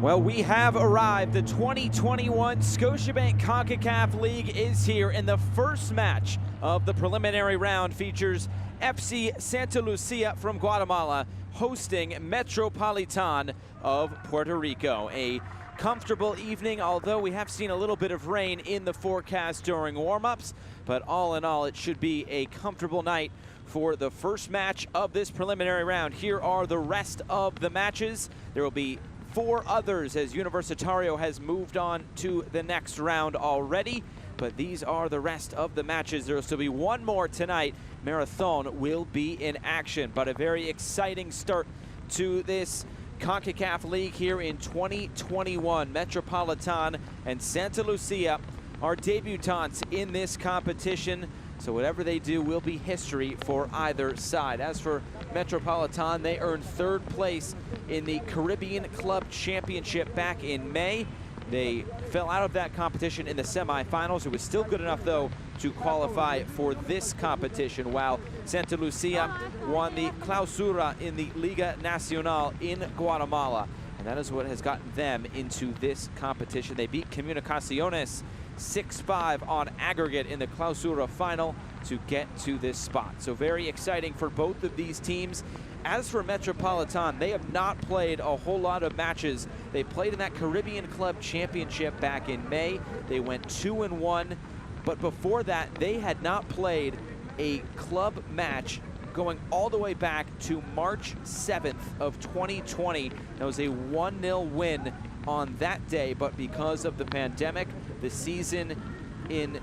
Well, we have arrived. The 2021 Scotiabank Concacaf League is here, and the first match of the preliminary round features FC Santa Lucia from Guatemala hosting Metropolitan of Puerto Rico. A comfortable evening, although we have seen a little bit of rain in the forecast during warm-ups, but all in all, it should be a comfortable night for the first match of this preliminary round. Here are the rest of the matches. There will be 4 others as Universitario has moved on to the next round already, but these are the rest of the matches. There will still be one more tonight. Marathon will be in action, but a very exciting start to this CONCACAF League here in 2021. Metropolitan and Santa Lucia are debutants in this competition, so whatever they do will be history for either side. As for Metropolitan, they earned 3rd place in the Caribbean Club Championship back in May. They fell out of that competition in the semifinals. It was still good enough, though, to qualify for this competition, while Santa Lucia won the Clausura in the Liga Nacional in Guatemala. And that is what has gotten them into this competition. They beat Comunicaciones 6-5 on aggregate in the Clausura final to get to this spot. So very exciting for both of these teams. As for Metropolitan, they have not played a whole lot of matches. They played in that Caribbean Club Championship back in May. They went 2-1, but before that, they had not played a club match going all the way back to March 7th of 2020. That was a 1-0 win on that day, but because of the pandemic, the season in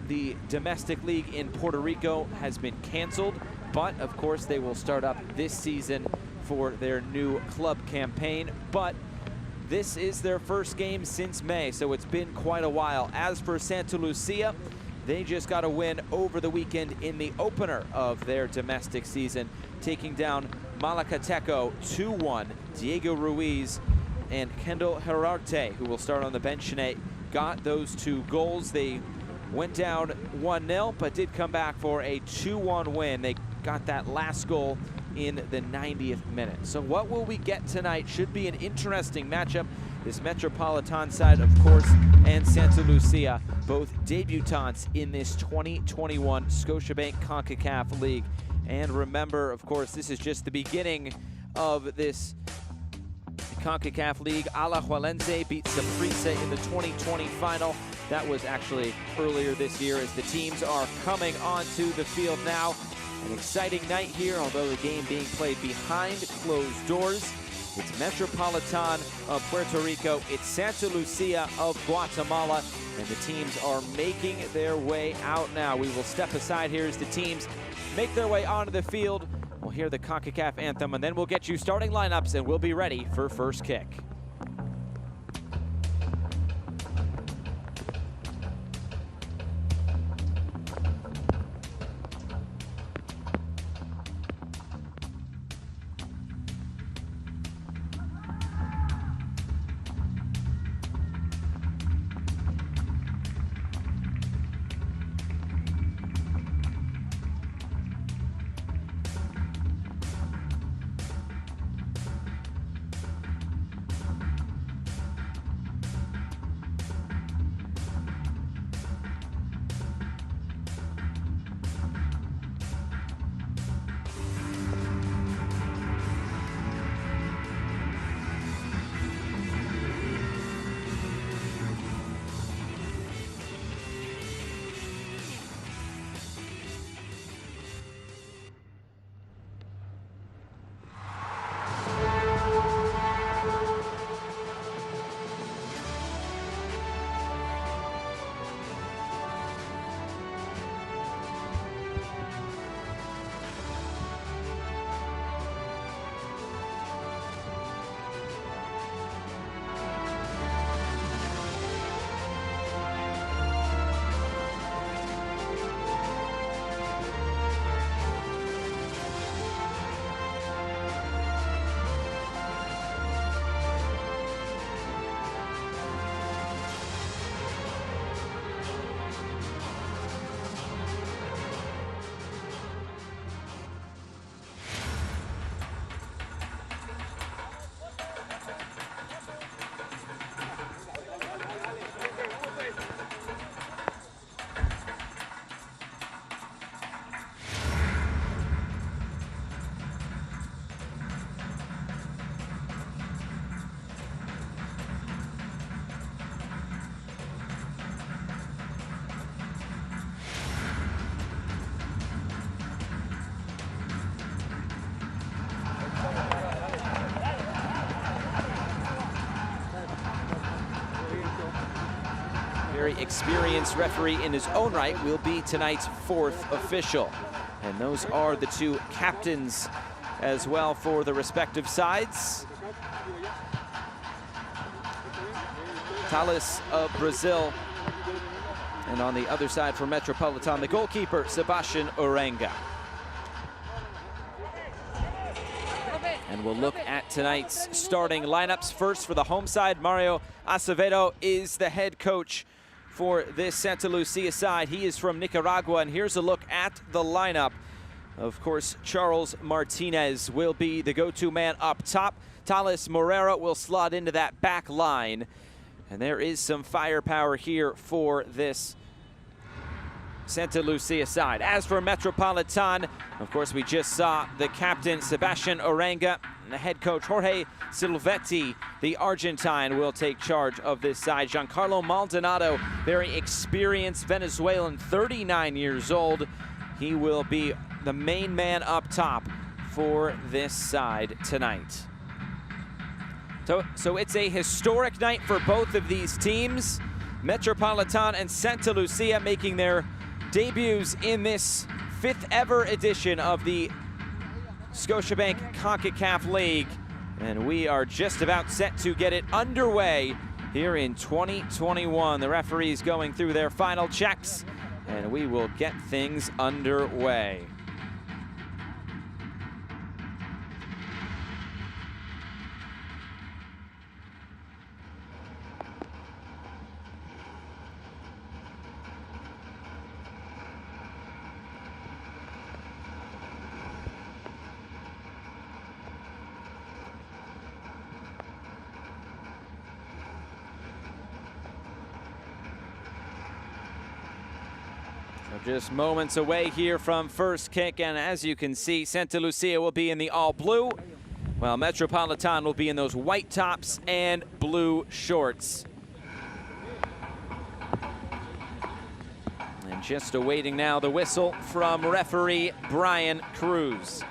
the domestic league in Puerto Rico has been canceled. But of course, they will start up this season for their new club campaign. But this is their first game since May, so it's been quite a while. As for Santa Lucia, they just got a win over the weekend in the opener of their domestic season, taking down Malacateco 2-1. Diego Ruiz and Kendall Herarte, who will start on the bench tonight, got those 2 goals. They went down 1-0, but did come back for a 2-1 win. They got that last goal in the 90th minute. So what will we get tonight? Should be an interesting matchup. This Metropolitan side, of course, and Santa Lucia, both debutants in this 2021 Scotiabank CONCACAF League. And remember, of course, this is just the beginning of this CONCACAF League. Alajuelense beat Saprissa in the 2020 final. That was actually earlier this year, as the teams are coming onto the field now. An exciting night here, although the game being played behind closed doors. It's Metropolitan of Puerto Rico, it's Santa Lucia of Guatemala, and the teams are making their way out now. We will step aside here as the teams make their way onto the field. We'll hear the CONCACAF anthem, and then we'll get you starting lineups, and we'll be ready for first kick. very experienced referee in his own right, will be tonight's fourth official. And those are the two captains as well for the respective sides. Thales of Brazil, and on the other side for Metropolitan, the goalkeeper, Sebastian Orenga. And we'll look at tonight's starting lineups. First, for the home side, Mario Acevedo is the head coach for this Santa Lucia side. He is from Nicaragua, and here's a look at the lineup. Of course, Charles Martinez will be the go-to man up top. Thales Moreira will slot into that back line. And there is some firepower here for this Santa Lucia side. As for Metropolitan, of course, we just saw the captain, Sebastian Orenga, and the head coach, Jorge Silvetti, the Argentine, will take charge of this side. Giancarlo Maldonado, very experienced Venezuelan, 39 years old. He will be the main man up top for this side tonight. So it's a historic night for both of these teams. Metropolitan and Santa Lucia making their debuts in this 5th ever edition of the Scotiabank Concacaf League. And we are just about set to get it underway here in 2021. The referees going through their final checks, and we will get things underway. Just moments away here from first kick, and as you can see, Santa Lucia will be in the all blue, while Metropolitan will be in those white tops and blue shorts. And just awaiting now the whistle from referee Brian Cruz.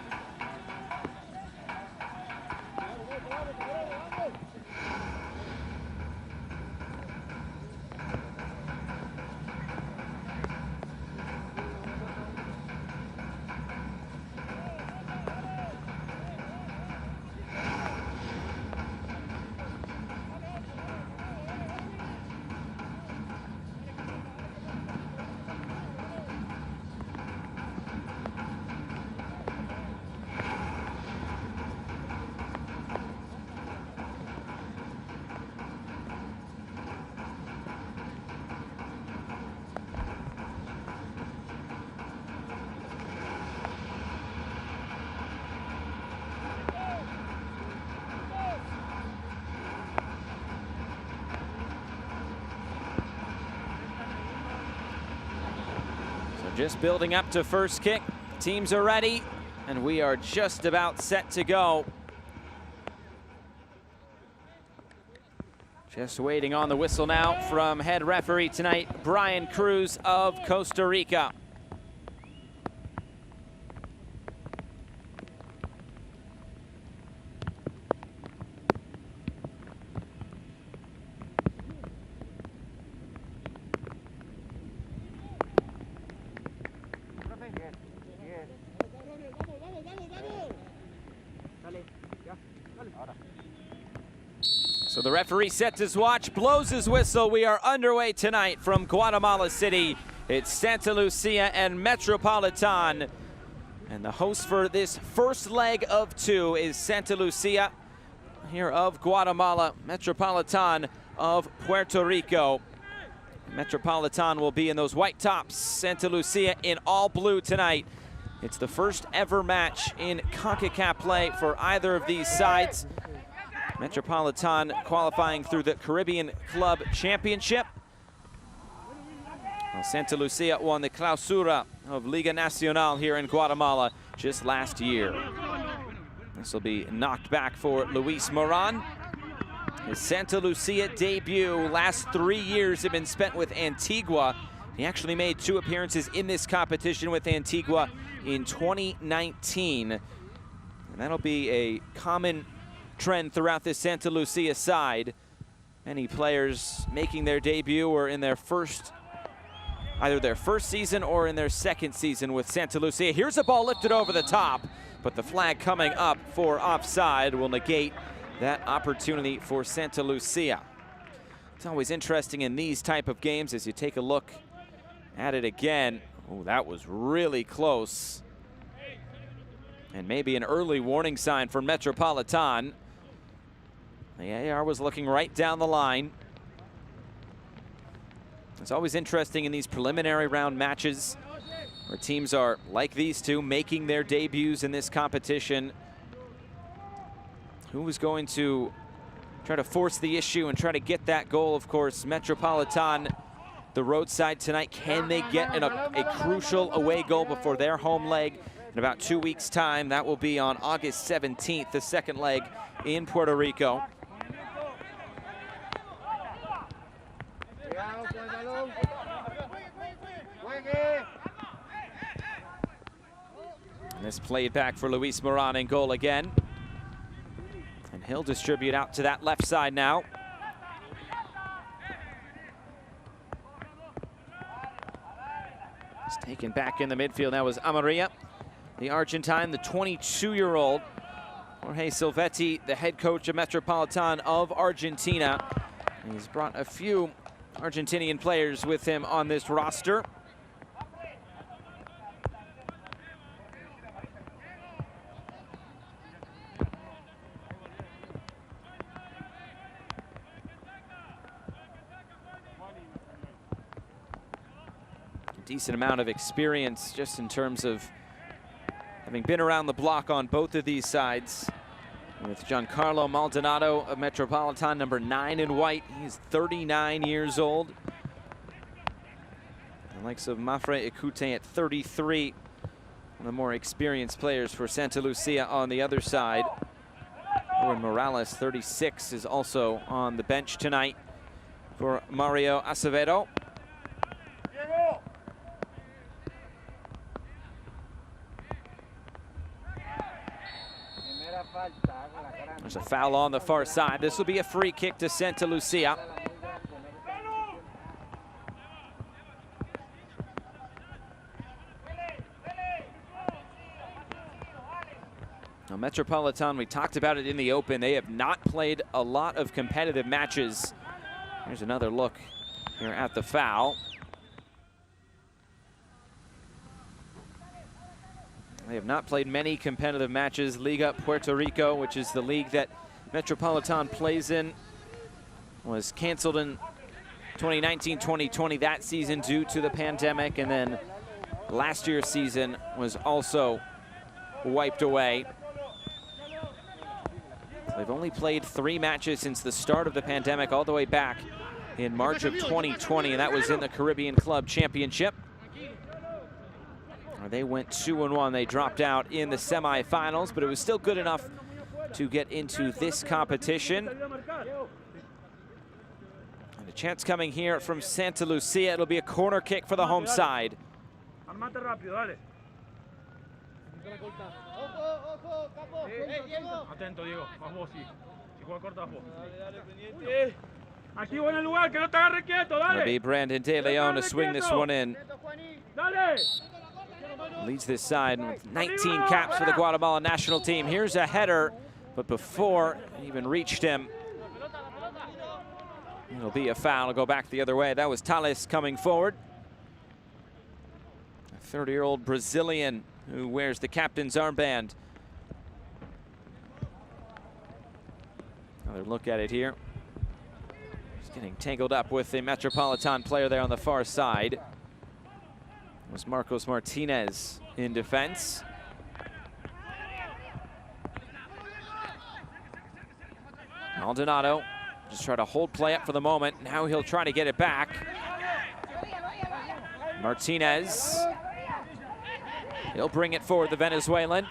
Just building up to first kick. Teams are ready, and we are just about set to go. Just waiting on the whistle now from head referee tonight, Brian Cruz of Costa Rica. So the referee sets his watch, blows his whistle. We are underway tonight from Guatemala City. It's Santa Lucia and Metropolitan. And the host for this first leg of 2 is Santa Lucia here of Guatemala, Metropolitan of Puerto Rico. Metropolitan will be in those white tops, Santa Lucia in all blue tonight. It's the first ever match in Concacaf play for either of these sides. Metropolitan qualifying through the Caribbean Club Championship. Well, Santa Lucia won the Clausura of Liga Nacional here in Guatemala just last year. This will be knocked back for Luis Moran. His Santa Lucia debut, last 3 years have been spent with Antigua. He actually made 2 appearances in this competition with Antigua in 2019. And that'll be a common trend throughout this Santa Lucia side. Many players making their debut or in their either their first season or in their second season with Santa Lucia. Here's a ball lifted over the top, but the flag coming up for offside will negate that opportunity for Santa Lucia. It's always interesting in these type of games as you take a look at it again. Oh, that was really close. And maybe an early warning sign for Metropolitan. The AR was looking right down the line. It's always interesting in these preliminary round matches where teams are, like these two, making their debuts in this competition. Who was going to try to force the issue and try to get that goal? Of course, Metropolitan, the roadside tonight. Can they get a crucial away goal before their home leg in about 2 weeks' time? That will be on August 17th, the second leg in Puerto Rico. And this played back for Luis Moran in goal again. And he'll distribute out to that left side now. It's taken back in the midfield. That was Amaria, the Argentine, the 22-year-old. Jorge Silvetti, the head coach of Metropolitan of Argentina. And he's brought a few Argentinian players with him on this roster. Decent amount of experience just in terms of having been around the block on both of these sides. With Giancarlo Maldonado of Metropolitan, number 9 in white. He's 39 years old. The likes of Mafre Ekute at 33. One of the more experienced players for Santa Lucia on the other side. Owen Morales, 36, is also on the bench tonight for Mario Acevedo. There's a foul on the far side. This will be a free kick to Santa Lucia. Now, Metropolitan, we talked about it in the open. They have not played a lot of competitive matches. Here's another look here at the foul. They have not played many competitive matches. Liga Puerto Rico, which is the league that Metropolitan plays in, was canceled in 2019-2020 that season due to the pandemic, and then last year's season was also wiped away. They've only played 3 matches since the start of the pandemic, all the way back in March of 2020, and that was in the Caribbean Club Championship. They went 2-1. They dropped out in the semifinals, but it was still good enough to get into this competition. And a chance coming here from Santa Lucia. It'll be a corner kick for the home side. It'll be Brandon De Leon to swing this one in. Leads this side with 19 caps for the Guatemala national team. Here's a header, but before it even reached him, it'll be a foul. It'll go back the other way. That was Tales coming forward. A 30-year-old Brazilian who wears the captain's armband. Another look at it here. He's getting tangled up with the Metropolitan player there on the far side. It was Marcos Martinez in defense. Maldonado just try to hold play up for the moment. Now he'll try to get it back. Martinez. He'll bring it forward, the Venezuelan.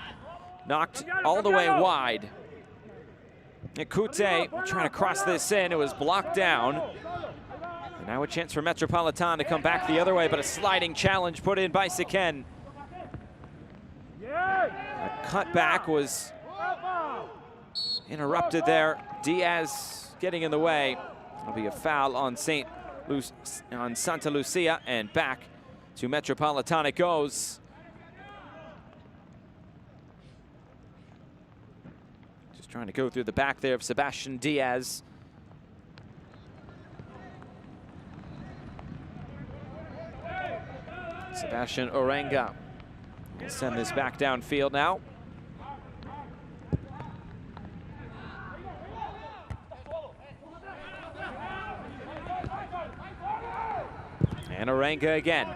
Knocked all the way wide. Ekute trying to cross this in. It was blocked down. And now a chance for Metropolitan to come back the other way, but a sliding challenge put in by Siken. A cutback was interrupted there. Diaz getting in the way. That'll be a foul on Santa Lucia, and back to Metropolitan it goes. Just trying to go through the back there of Sebastian Diaz. Sebastian Orenga will send this back downfield now. And Orenga again.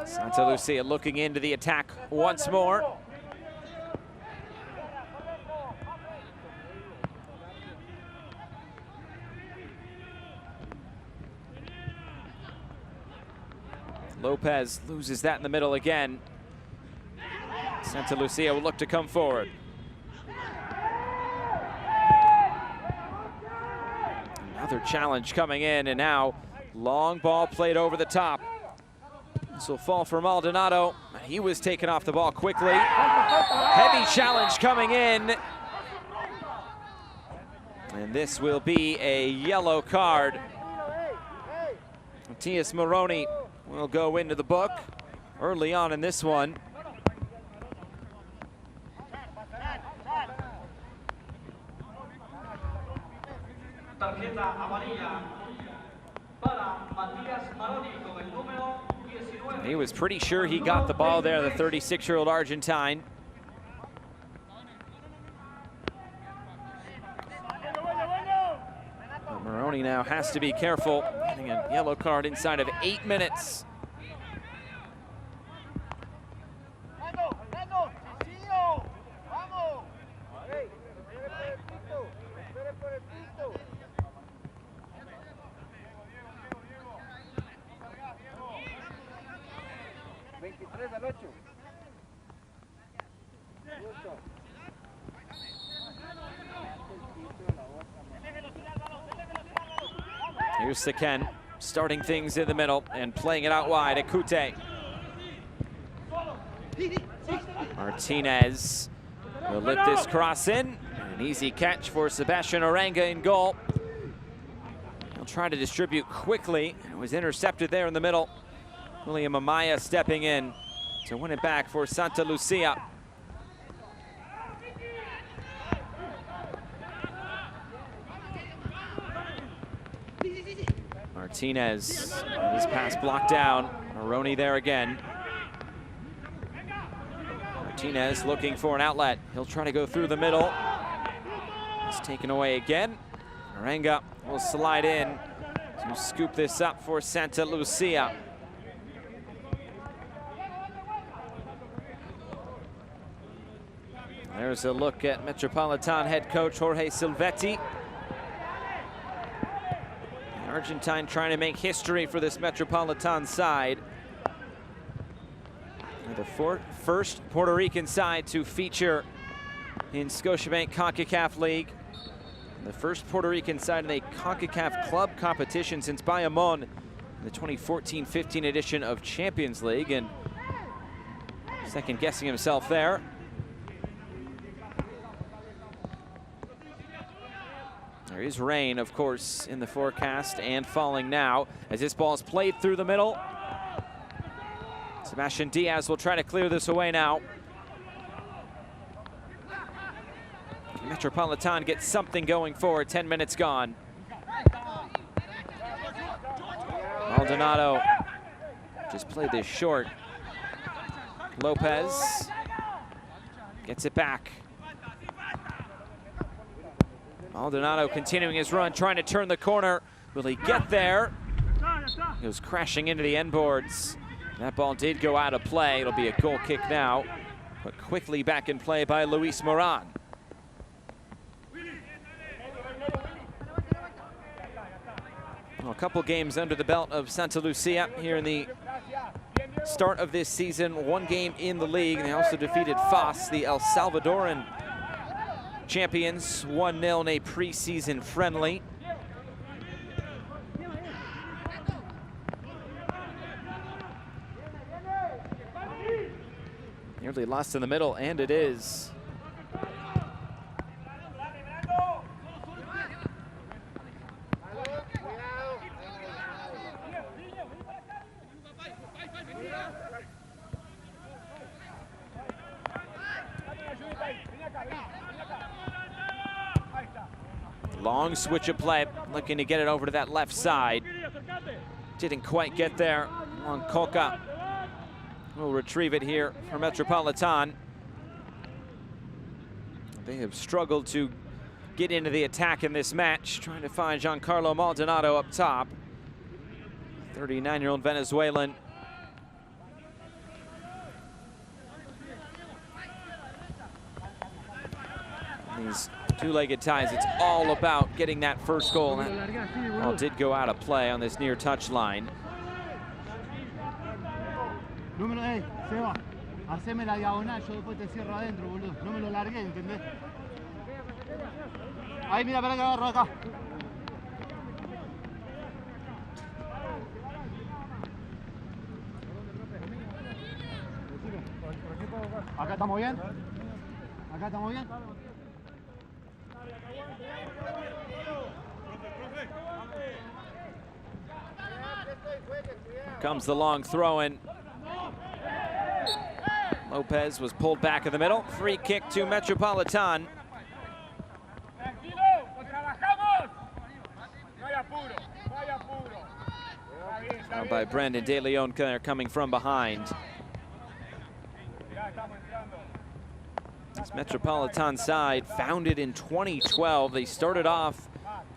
Santa Lucia looking into the attack once more. Lopez loses that in the middle again. Santa Lucia will look to come forward. Another challenge coming in, and now long ball played over the top. This will fall for Maldonado. He was taken off the ball quickly. Heavy challenge coming in. And this will be a yellow card. Matias Moroni will go into the book early on in this one. He was pretty sure he got the ball there, the 36-year-old Argentine. But Moroni now has to be careful, getting a yellow card inside of 8 minutes. Here's Sequen, starting things in the middle and playing it out wide. Ekute. Martinez will lift this cross in. An easy catch for Sebastian Orenga in goal. He'll try to distribute quickly. It was intercepted there in the middle. William Amaya stepping in to win it back for Santa Lucia. Martinez, his pass blocked down. Moroni there again. Martinez looking for an outlet. He'll try to go through the middle. It's taken away again. Orenga will slide in to scoop this up for Santa Lucia. There's a look at Metropolitan head coach Jorge Silvetti. The Argentine trying to make history for this Metropolitan side. The first Puerto Rican side to feature in Scotiabank Concacaf League. The first Puerto Rican side in a Concacaf club competition since Bayamon in the 2014-15 edition of Champions League, and second guessing himself there. There is rain, of course, in the forecast and falling now as this ball is played through the middle. Sebastian Diaz will try to clear this away now. Metropolitan gets something going forward, 10 minutes gone. Maldonado just played this short. Lopez gets it back. Maldonado continuing his run, trying to turn the corner. Will he get there? He goes crashing into the end boards. That ball did go out of play. It'll be a goal kick now, but quickly back in play by Luis Moran. Well, a couple games under the belt of Santa Lucia here in the start of this season. One game in the league. They also defeated FAS, the El Salvadoran champions, 1-0 in a preseason friendly. Nearly lost in the middle, and it is. Long switch of play, looking to get it over to that left side. Didn't quite get there. Concacaf will retrieve it here for Metropolitan. They have struggled to get into the attack in this match, trying to find Giancarlo Maldonado up top. 39-year-old Venezuelan. These two-legged ties, it's all about getting that first goal. That ball did go out of play on this near touch line. Número 8, Seba, haceme la diagonal, yo después te cierro adentro, boludo. No me lo largué, ¿entendés? Ahí, mira, para que agarro acá. ¿Acá estamos bien? ¿Acá estamos bien? Comes the long throw in. Lopez was pulled back in the middle. Free kick to Metropolitan. Now by Brandon De Leon coming from behind. This Metropolitan side, founded in 2012. They started off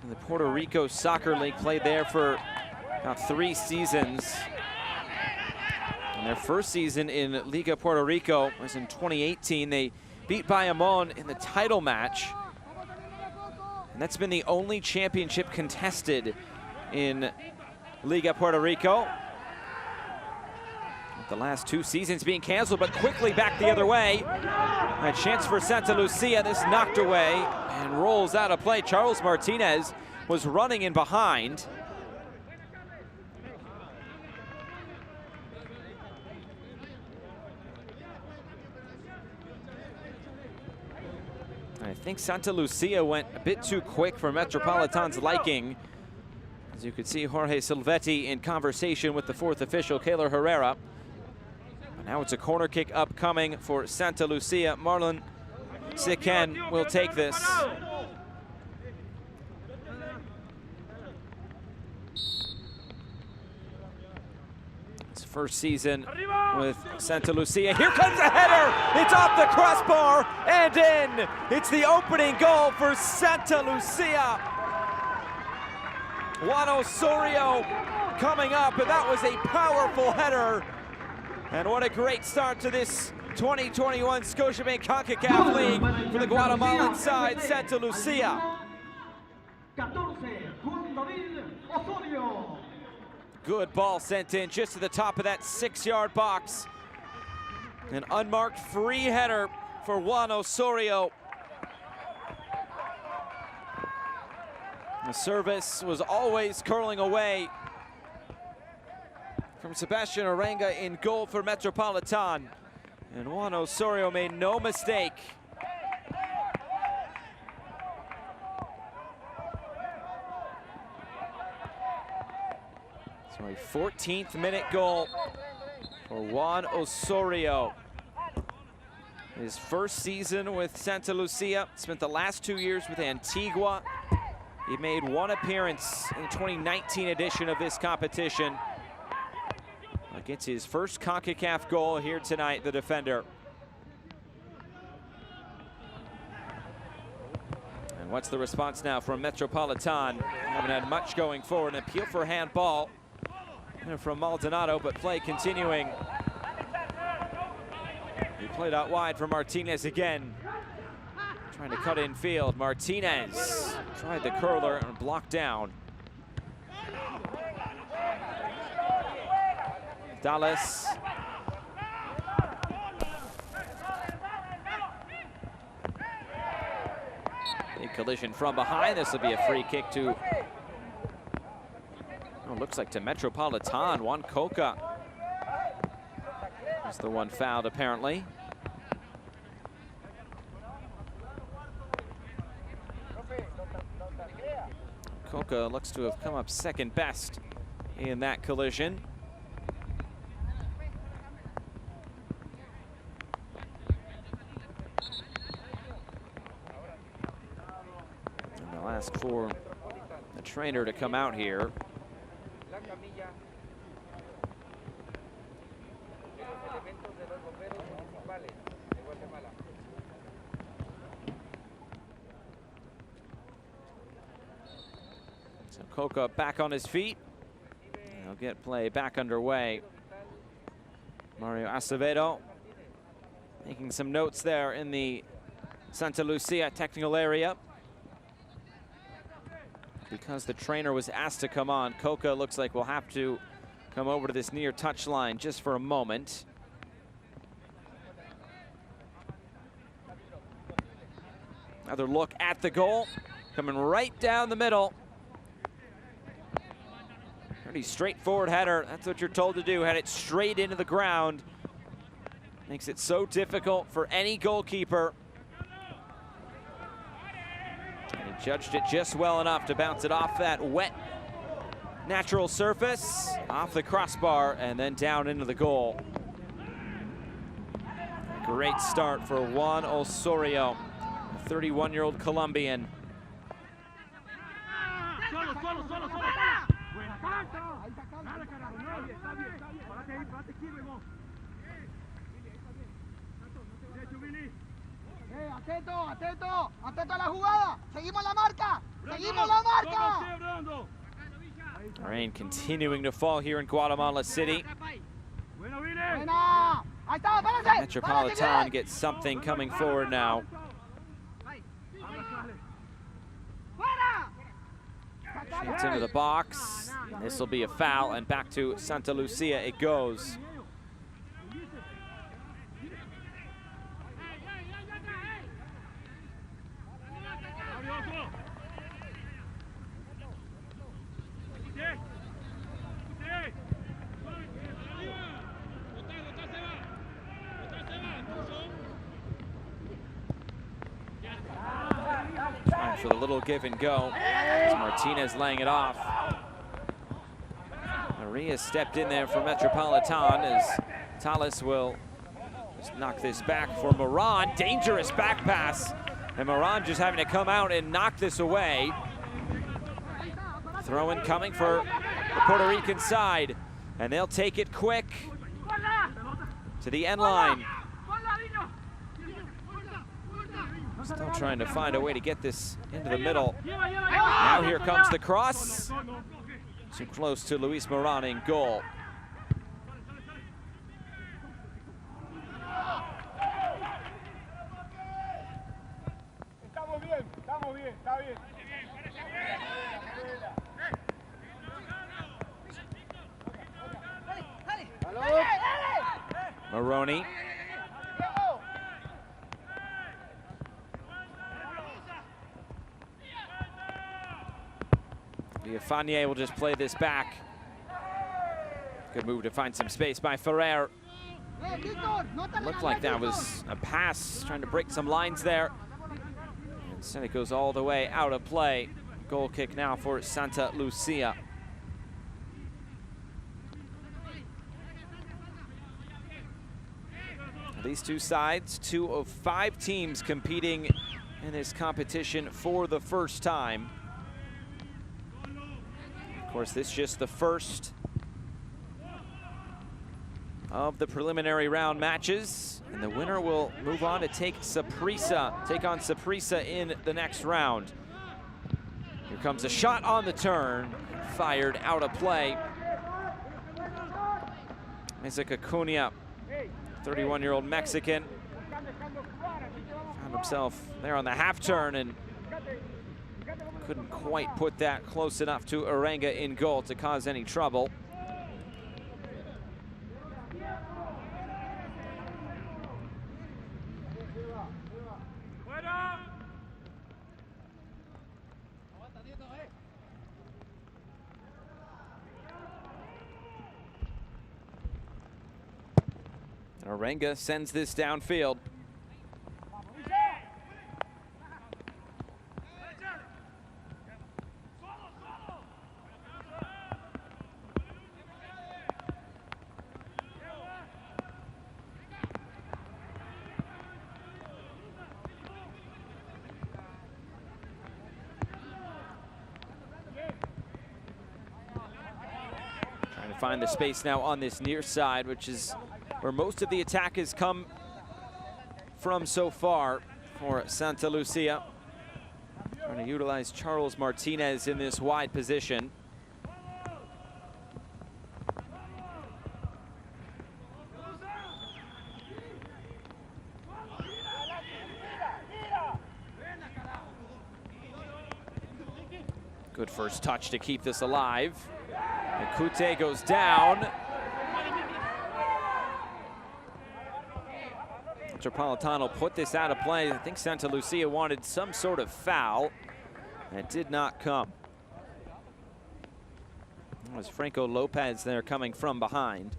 in the Puerto Rico Soccer League, played there for about 3 seasons. And their first season in Liga Puerto Rico was in 2018. They beat Bayamon in the title match. And that's been the only championship contested in Liga Puerto Rico. With the last 2 seasons being canceled, but quickly back the other way. A chance for Santa Lucia, this knocked away and rolls out of play. Charles Martinez was running in behind. I think Santa Lucia went a bit too quick for Metropolitan's liking. As you could see, Jorge Silvetti in conversation with the 4th official, Kaylor Herrera. But now it's a corner kick upcoming for Santa Lucia. Marlon Siken will take this. His first season with Santa Lucia. Here comes a header! It's off the crossbar and in! It's the opening goal for Santa Lucia. Juan Osorio coming up, and that was a powerful header. And what a great start to this 2021 Scotiabank Concacaf League for the Guatemalan side, Santa Lucia. Good ball sent in just to the top of that 6-yard box. An unmarked free header for Juan Osorio. The service was always curling away from Sebastian Arenga in goal for Metropolitan. And Juan Osorio made no mistake. So a 14th minute goal for Juan Osorio. His first season with Santa Lucia, spent the last 2 years with Antigua. He made 1 appearance in the 2019 edition of this competition. Gets his first CONCACAF goal here tonight, the defender. And what's the response now from Metropolitan? Haven't had much going forward. An appeal for handball from Maldonado, but play continuing. He played out wide for Martinez again. Trying to cut in field. Martinez tried the curler and blocked down. Dallas. Big collision from behind. This will be a free kick to, oh, looks like to Metropolitan. Juan Coca is the one fouled apparently. Coca looks to have come up second best in that collision. And they'll ask for the trainer to come out here. So Coca back on his feet. He'll get play back underway. Mario Acevedo making some notes there in the Santa Lucia technical area. Because the trainer was asked to come on, Coca looks like we'll have to come over to this near touchline just for a moment. Another look at the goal, coming right down the middle. Pretty straightforward header. That's what you're told to do. Head it straight into the ground. Makes it so difficult for any goalkeeper. And he judged it just well enough to bounce it off that wet, natural surface, off the crossbar, and then down into the goal. Great start for Juan Osorio, a 31-year-old Colombian. Atento, atento, atento a la jugada. Seguimos la marca. Seguimos la marca. Rain continuing to fall here in Guatemala City. Metropolitan gets something coming forward now. Shoots into the box. This will be a foul, and back to Santa Lucia it goes. Time for the little give and go. As Martinez laying it off. Maria stepped in there for Metropolitan as Talis will just knock this back for Moran. Dangerous back pass. And Moran just having to come out and knock this away. Throw in coming for the Puerto Rican side. And they'll take it quick to the end line. Still trying to find a way to get this into the middle. Now here comes the cross. Too close to Luis Moran in goal. Maroney. Villafañe will just play this back. Good move to find some space by Ferrer. Looked like that was a pass, trying to break some lines there. Instead it goes all the way out of play. Goal kick now for Santa Lucia. These two sides, 2 of 5 teams competing in this competition for the first time. Of course, this is just the first of the preliminary round matches, and the winner will move on to take on Saprissa in the next round. Here comes a shot on the turn, fired out of play. Isaac Acuna, 31-year-old Mexican, found himself there on the half turn and couldn't quite put that close enough to Arenga in goal to cause any trouble. Arenga sends this downfield. find the space now on this near side, which is where most of the attack has come from so far for Santa Lucia. Trying to utilize Charles Martinez in this wide position. Good first touch to keep this alive. And Kute goes down. Metropolitan will put this out of play. I think Santa Lucia wanted some sort of foul. That did not come. It was Franco Lopez there coming from behind.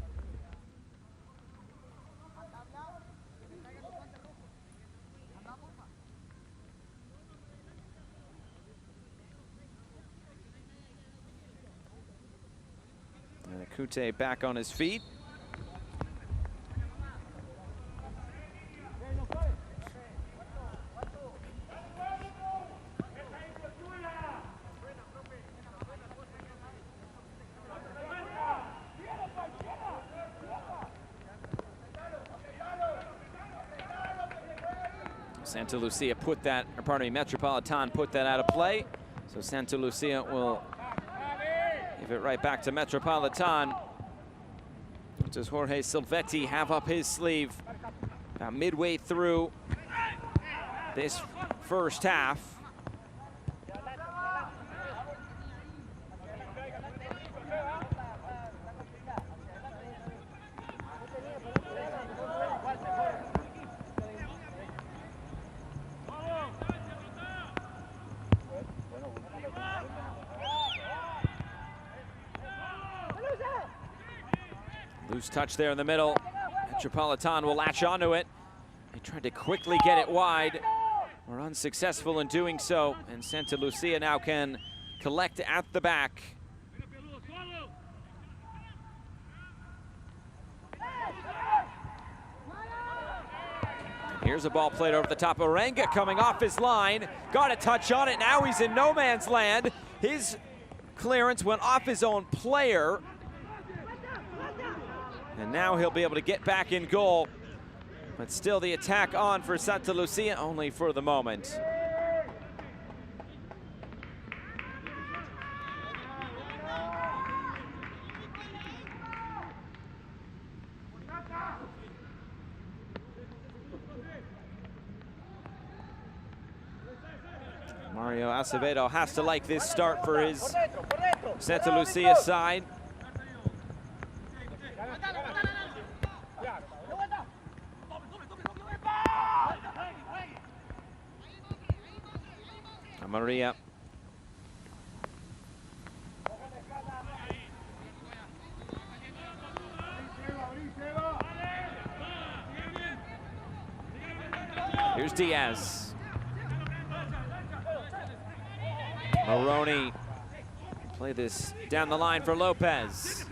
Kute back on his feet. Santa Lucia put that, or pardon me, Metropolitan put that out of play. So Santa Lucia will give it right back to Metropolitan. What does Jorge Silvetti have up his sleeve? About midway through this first half. Loose touch there in the middle. Metropolitan will latch onto it. They tried to quickly get it wide. Were unsuccessful in doing so. And Santa Lucia now can collect at the back. Here's a ball played over the top. Orenga coming off his line. Got a touch on it. Now he's in no man's land. His clearance went off his own player. And now he'll be able to get back in goal. But still the attack on for Santa Lucia, only for the moment. Mario Acevedo has to like this start for his Santa Lucia side. Maria. Here's Diaz. Moroni. Play this down the line for Lopez.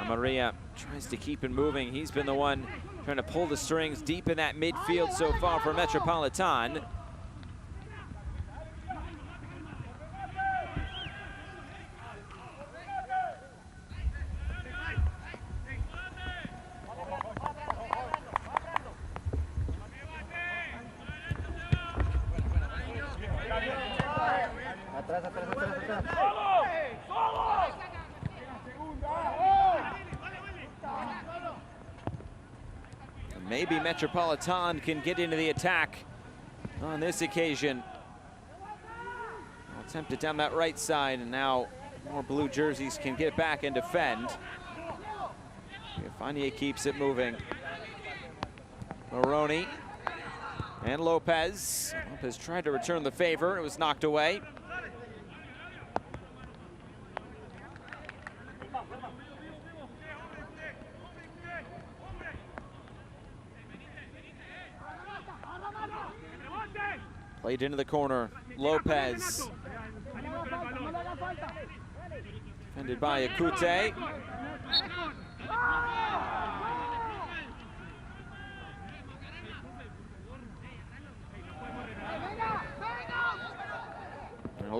Maria tries to keep it moving. He's been the one trying to pull the strings deep in that midfield so far for Metropolitan. Maybe Metropolitan can get into the attack on this occasion. I'll attempt it down that right side, and now more blue jerseys can get back and defend. Fanier keeps it moving. Moroni and Lopez. Lopez tried to return the favor. It was knocked away. Played into the corner. Lopez. Defended by Akute.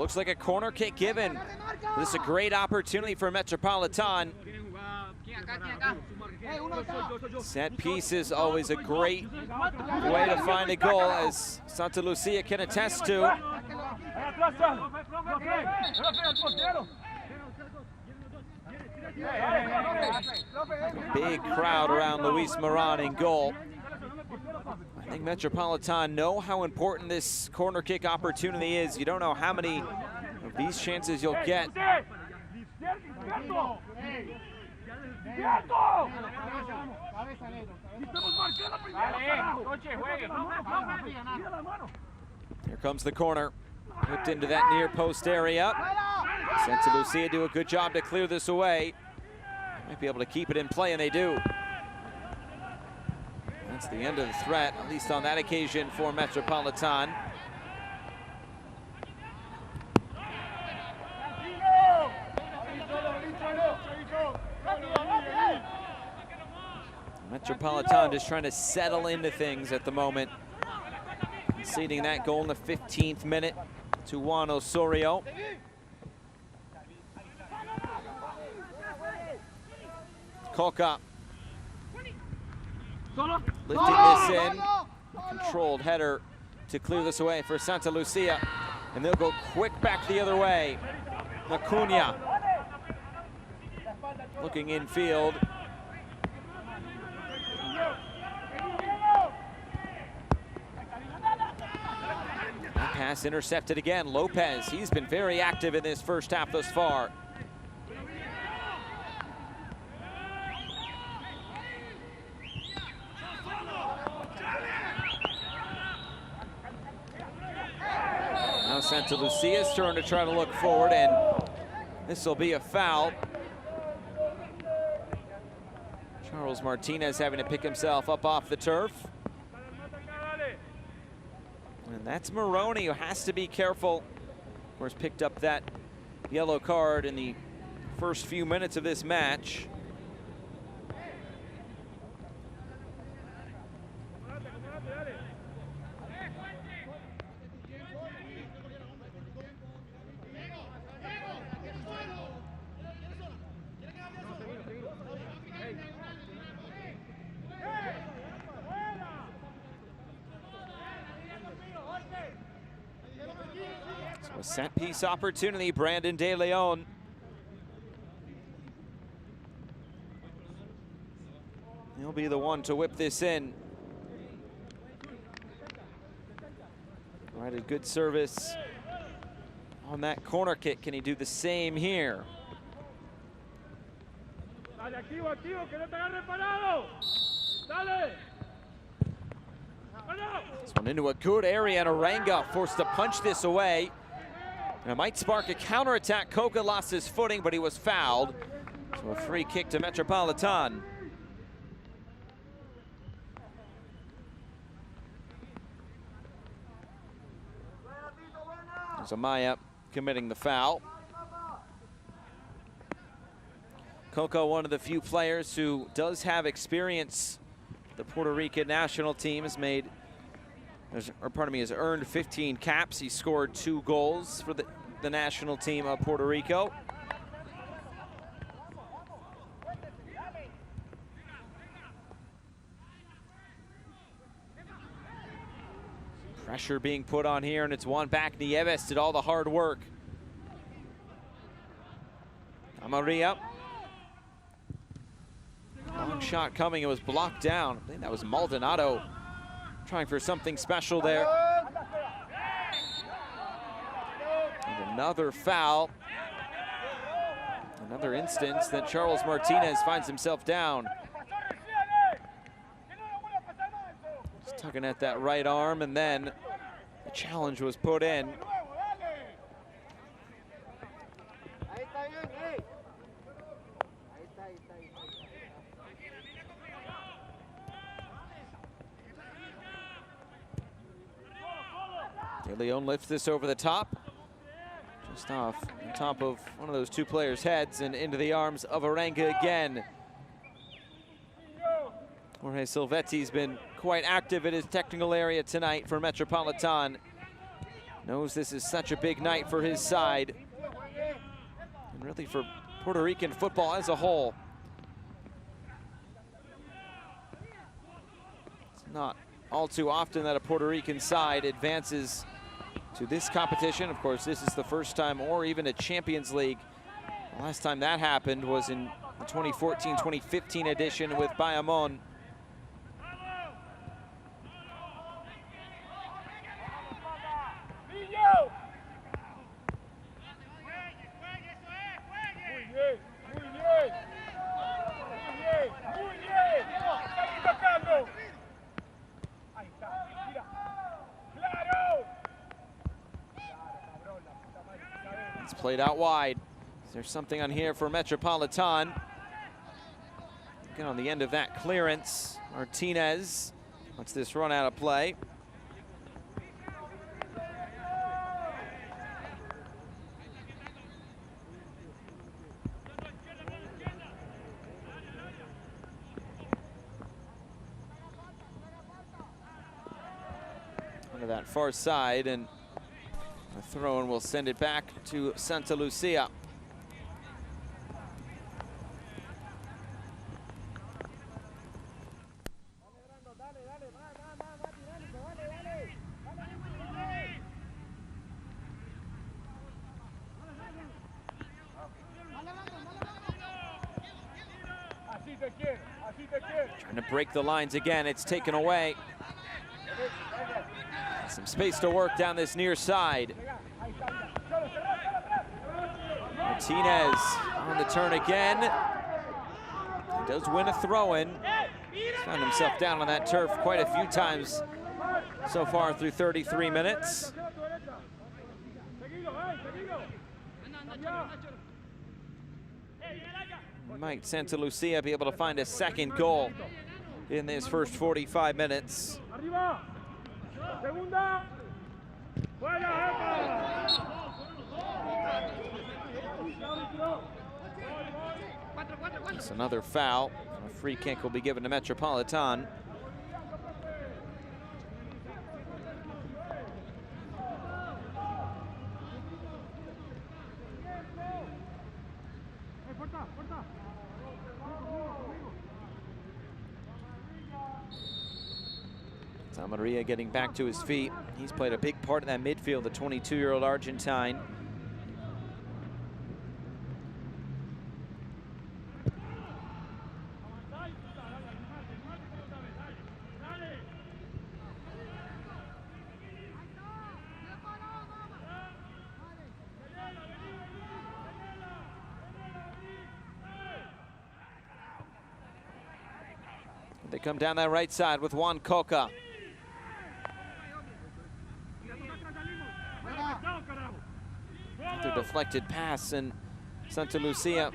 looks like a corner kick given. This is a great opportunity for Metropolitan. Set piece is always a great way to find a goal, as Santa Lucia can attest to. Big crowd around Luis Moran in goal. I think Metropolitan know how important this corner kick opportunity is. You don't know how many of these chances you'll get. Here comes the corner. Whipped into that near post area. Santa Lucia do a good job to clear this away. Might be able to keep it in play, and they do. That's the end of the threat, at least on that occasion, for Metropolitan. Metropolitan just trying to settle into things at the moment. Conceding that goal in the 15th minute to Juan Osorio. Concacaf lifting this in. Controlled header to clear this away for Santa Lucia. And they'll go quick back the other way. Acuna looking infield. Pass intercepted again. Lopez, he's been very active in this first half thus far. Now Santa Lucia's turn to try to look forward, and this will be a foul. Charles Martinez having to pick himself up off the turf. And that's Maroney, who has to be careful. Of course, picked up that yellow card in the first few minutes of this match. A set piece opportunity, Brandon De Leon. He'll be the one to whip this in. Provided good service on that corner kick. Can he do the same here? This one into a good area, and Arango forced to punch this away. And it might spark a counterattack. Coca lost his footing, but he was fouled. So a free kick to Metropolitan. There's Amaya committing the foul. Coca, one of the few players who does have experience. The Puerto Rican national team has made, or pardon me, has earned 15 caps. He scored 2 goals for the national team of Puerto Rico. Pressure being put on here, and it's one back. Nieves did all the hard work. Amaria. Long shot coming, it was blocked down. I think that was Maldonado trying for something special there. And another foul. Another instance that Charles Martinez finds himself down. Just tugging at that right arm, and then the challenge was put in. De Leon lifts this over the top. Just off the top of one of those 2 players' heads and into the arms of Arango again. Jorge Silvetti's been quite active in his technical area tonight for Metropolitan. Knows this is such a big night for his side, and really for Puerto Rican football as a whole. It's not all too often that a Puerto Rican side advances to this competition. Of course, this is the first time, or even a Champions League. The last time that happened was in the 2014-2015 edition with Bayamón. It's played out wide. Is there something on here for Metropolitan? Get on the end of that clearance. Martinez lets this run out of play. Onto that far side, and a throw, and will send it back to Santa Lucia. Trying to break the lines again. It's taken away. Some space to work down this near side. Martinez on the turn again. He does win a throw-in. He's found himself down on that turf quite a few times so far through 33 minutes. Might Santa Lucia be able to find a second goal in this first 45 minutes? It's another foul. A free kick will be given to Metropolitan. Maria getting back to his feet. He's played a big part in that midfield, the 22-year-old Argentine. They come down that right side with Juan Coca. Another deflected pass, and Santa Lucia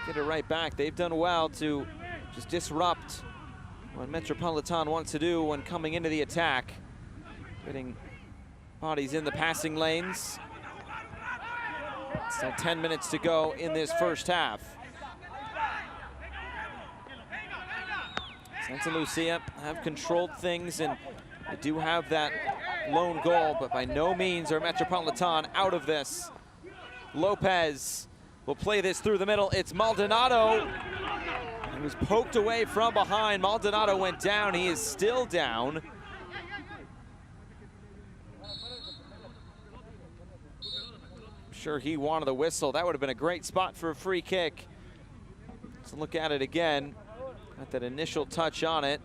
get it right back. They've done well to just disrupt what Metropolitan wants to do when coming into the attack. Getting bodies in the passing lanes. Still 10 minutes to go in this first half. Santa Lucia have controlled things, and they do have that lone goal, but by no means are Metropolitan out of this. Lopez will play this through the middle. It's Maldonado. He was poked away from behind. Maldonado went down. He is still down. I'm sure he wanted the whistle. That would have been a great spot for a free kick. Let's look at it again. Got that initial touch on it.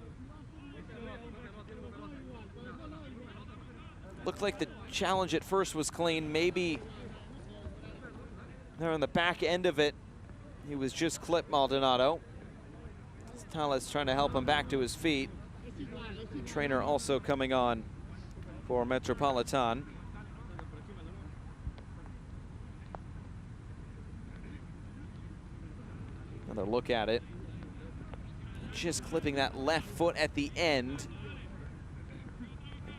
Looked like the challenge at first was clean. Maybe there on the back end of it, he was just clipped, Maldonado. Talas trying to help him back to his feet. The trainer also coming on for Metropolitan. Another look at it. Just clipping that left foot at the end.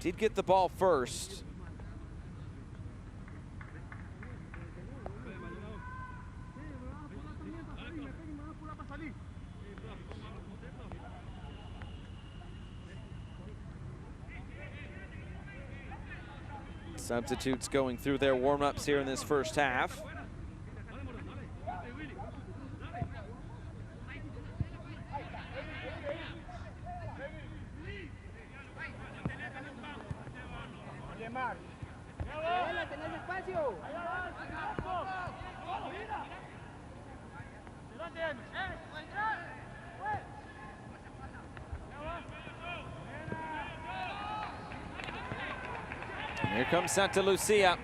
Did get the ball first. Substitutes going through their warm-ups here in this first half. Here comes Santa Lucia.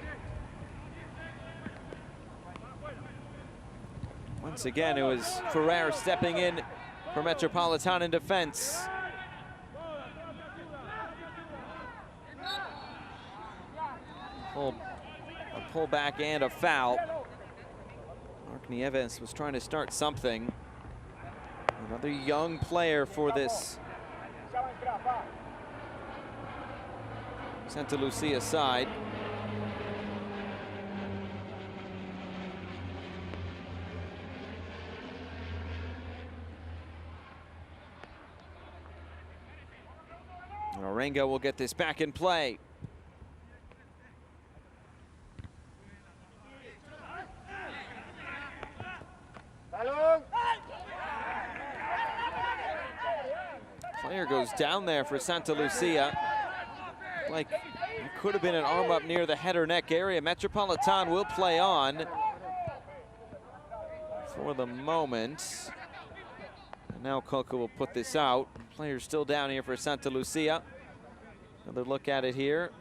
Once again, it was Ferrer stepping in for Metropolitan in defense. A pullback and a foul. Mark Nieves was trying to start something. Another young player for this Santa Lucia side. Orenga will get this back in play. Player goes down there for Santa Lucia. Like it could have been an arm up near the head or neck area. Metropolitan will play on for the moment. And now Coco will put this out. Player's still down here for Santa Lucia. Another look at it here.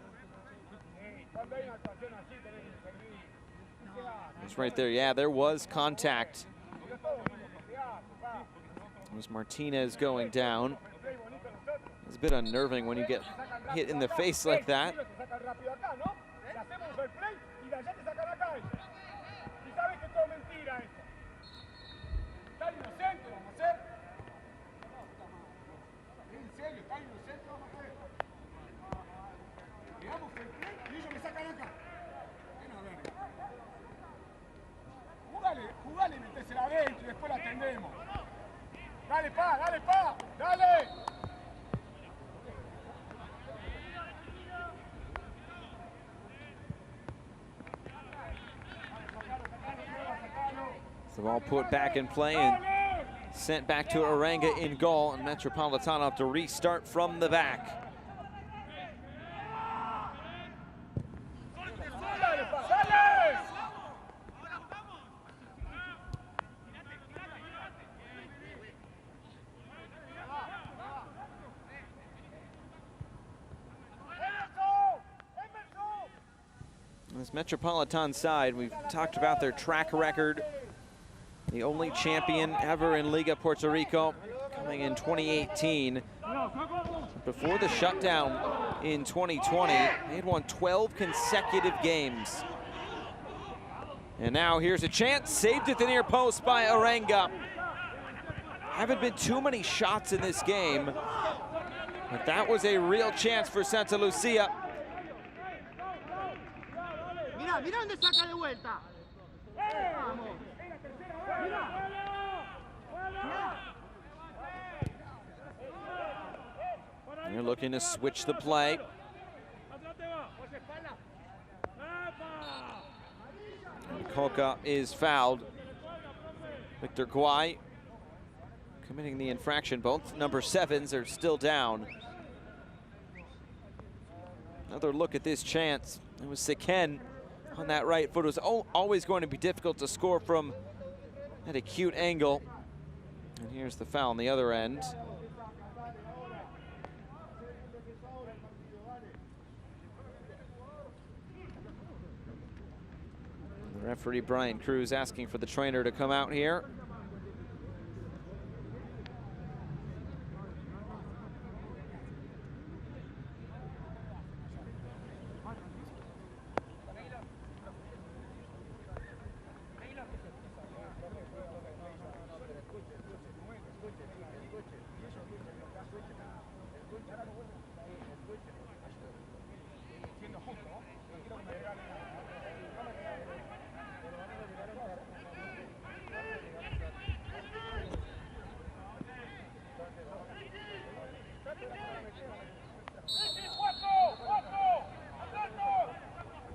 It's right there. Yeah, there was contact. It was Martinez going down. It's a bit unnerving when you get hit in the face like that. Dale, pa, dale, pa, dale. The ball put back in play and sent back to Orenga in goal, and Metropolitan have to restart from the back. This Metropolitan side, we've talked about their track record. The only champion ever in Liga Puerto Rico, coming in 2018. Before the shutdown in 2020, they had won 12 consecutive games. And now here's a chance, saved at the near post by Orenga. Haven't been too many shots in this game, but that was a real chance for Santa Lucia. Mira, mira dónde saca de vuelta. Vamos. They're looking to switch the play. And Coca is fouled. Victor Guay committing the infraction. Both number 7s are still down. Another look at this chance. It was Sequen on that right foot. It was always going to be difficult to score from at a cute angle. And here's the foul on the other end. The referee, Brian Cruz, asking for the trainer to come out here.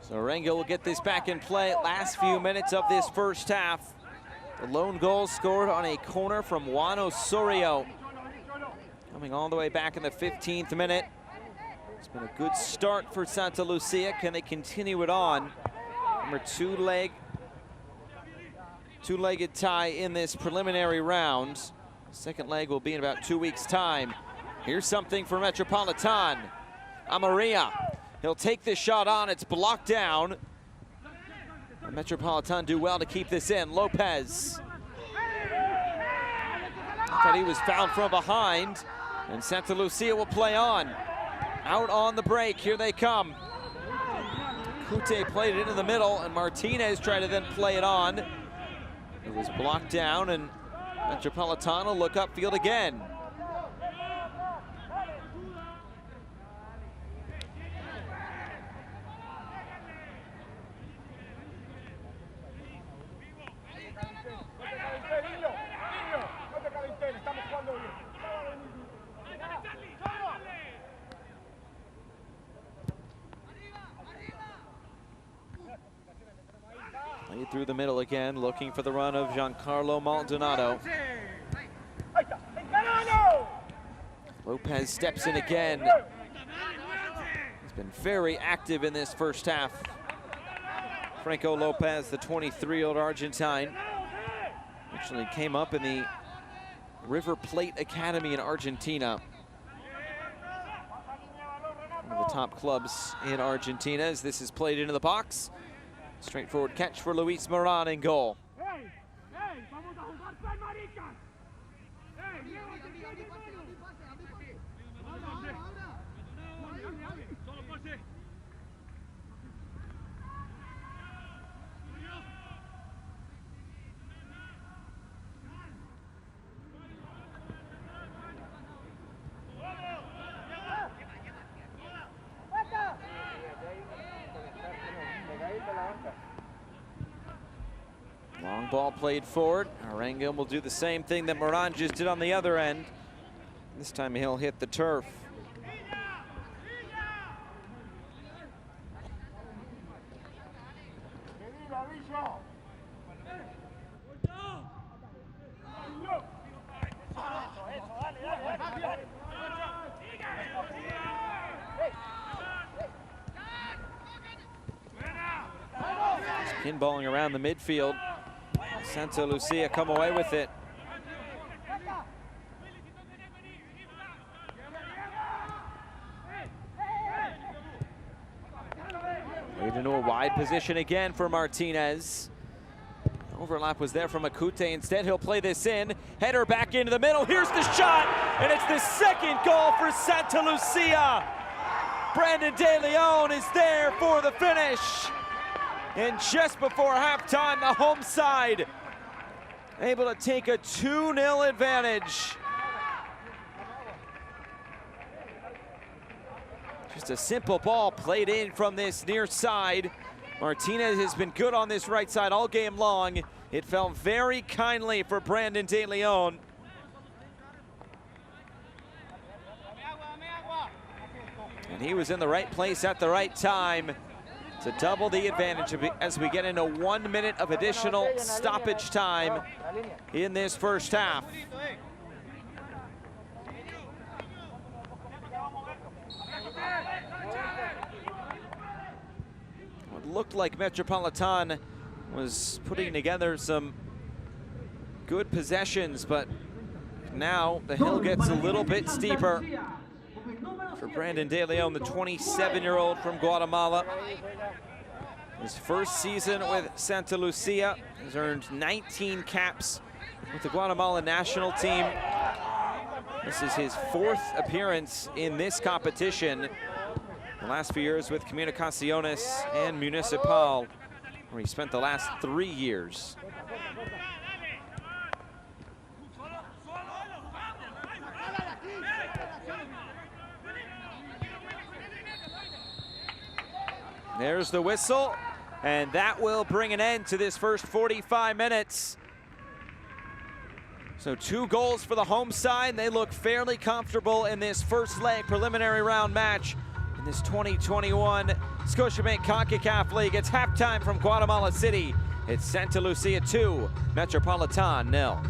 So Rengel will get this back in play. Last few minutes of this first half. The lone goal scored on a corner from Juan Osorio. Coming all the way back in the 15th minute. It's been a good start for Santa Lucia. Can they continue it on? Number two-legged tie in this preliminary round. Second leg will be in about 2 weeks' time. Here's something for Metropolitan. Amaria. He'll take this shot on. It's blocked down. And Metropolitan do well to keep this in. Lopez. Thought he was fouled from behind. And Santa Lucia will play on. Out on the break. Here they come. Cute played it into the middle, and Martinez tried to then play it on. It was blocked down, and Metropolitan will look upfield again. Played through the middle again, looking for the run of Giancarlo Maldonado. Lopez steps in again. He's been very active in this first half. Franco Lopez, the 23-year-old Argentine, actually came up in the River Plate Academy in Argentina. One of the top clubs in Argentina, as this is played into the box. Straightforward catch for Luis Moran in goal. Long ball played forward. Arangam will do the same thing that Moran just did on the other end. This time he'll hit the turf. Pinballing around the midfield. Santa Lucia come away with it. Played into a wide position again for Martinez. Overlap was there from Acute. Instead, he'll play this in. Header back into the middle. Here's the shot, and it's the second goal for Santa Lucia. Brandon De Leon is there for the finish. And just before halftime, the home side able to take a 2-0 advantage. Just a simple ball played in from this near side. Martinez has been good on this right side all game long. It fell very kindly for Brandon De Leon. And he was in the right place at the right time to double the advantage as we get into 1 minute of additional stoppage time in this first half. It looked like Metropolitan was putting together some good possessions, but now the hill gets a little bit steeper for Brandon De Leon, the 27-year-old from Guatemala. His first season with Santa Lucia, has earned 19 caps with the Guatemala national team. This is his 4th appearance in this competition. The last few years with Comunicaciones and Municipal, where he spent the last 3 years. There's the whistle, and that will bring an end to this first 45 minutes. So 2 goals for the home side. They look fairly comfortable in this first leg preliminary round match. in this 2021 Scotiabank Concacaf League. It's halftime from Guatemala City. It's Santa Lucia 2, Metropolitan 0.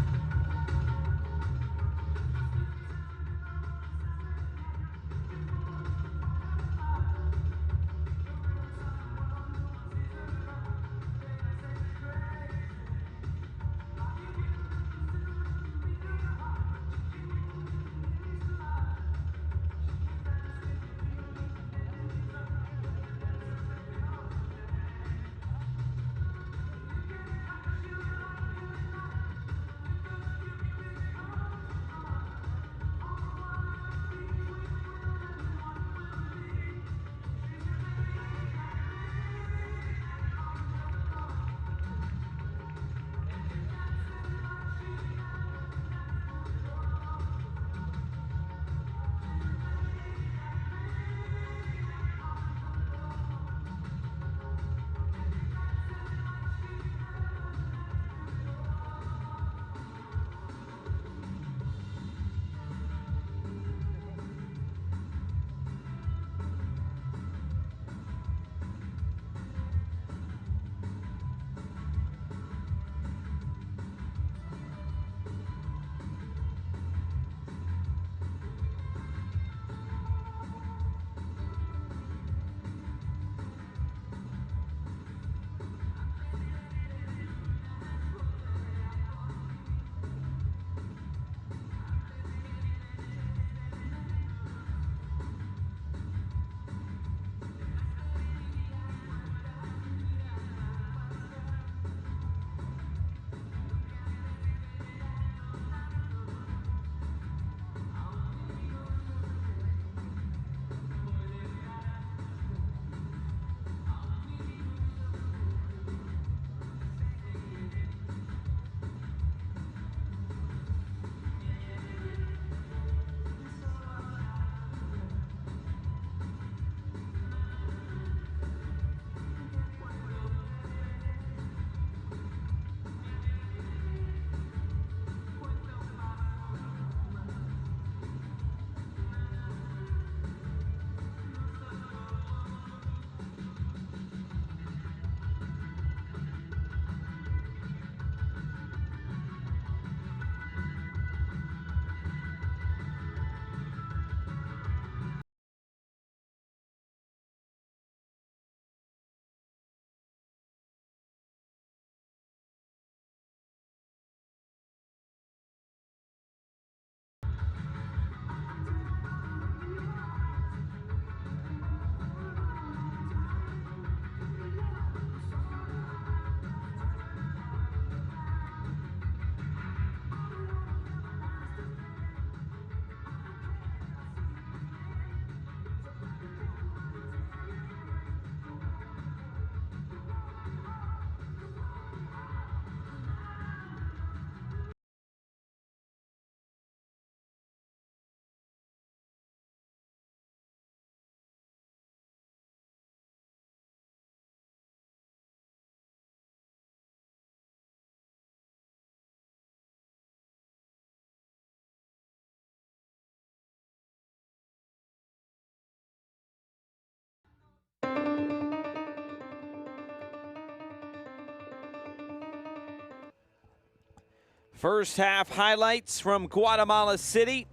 First half highlights from Guatemala City.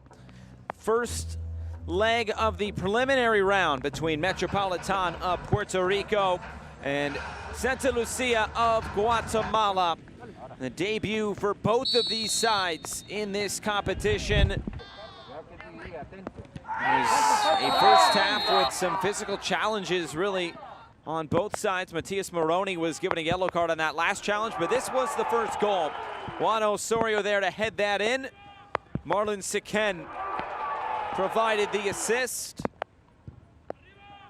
First leg of the preliminary round between Metropolitan of Puerto Rico and Santa Lucia of Guatemala. The debut for both of these sides in this competition. There's a first half with some physical challenges really on both sides. Matias Moroni was given a yellow card on that last challenge, but this was the first goal. Juan Osorio there to head that in. Marlon Siquén provided the assist.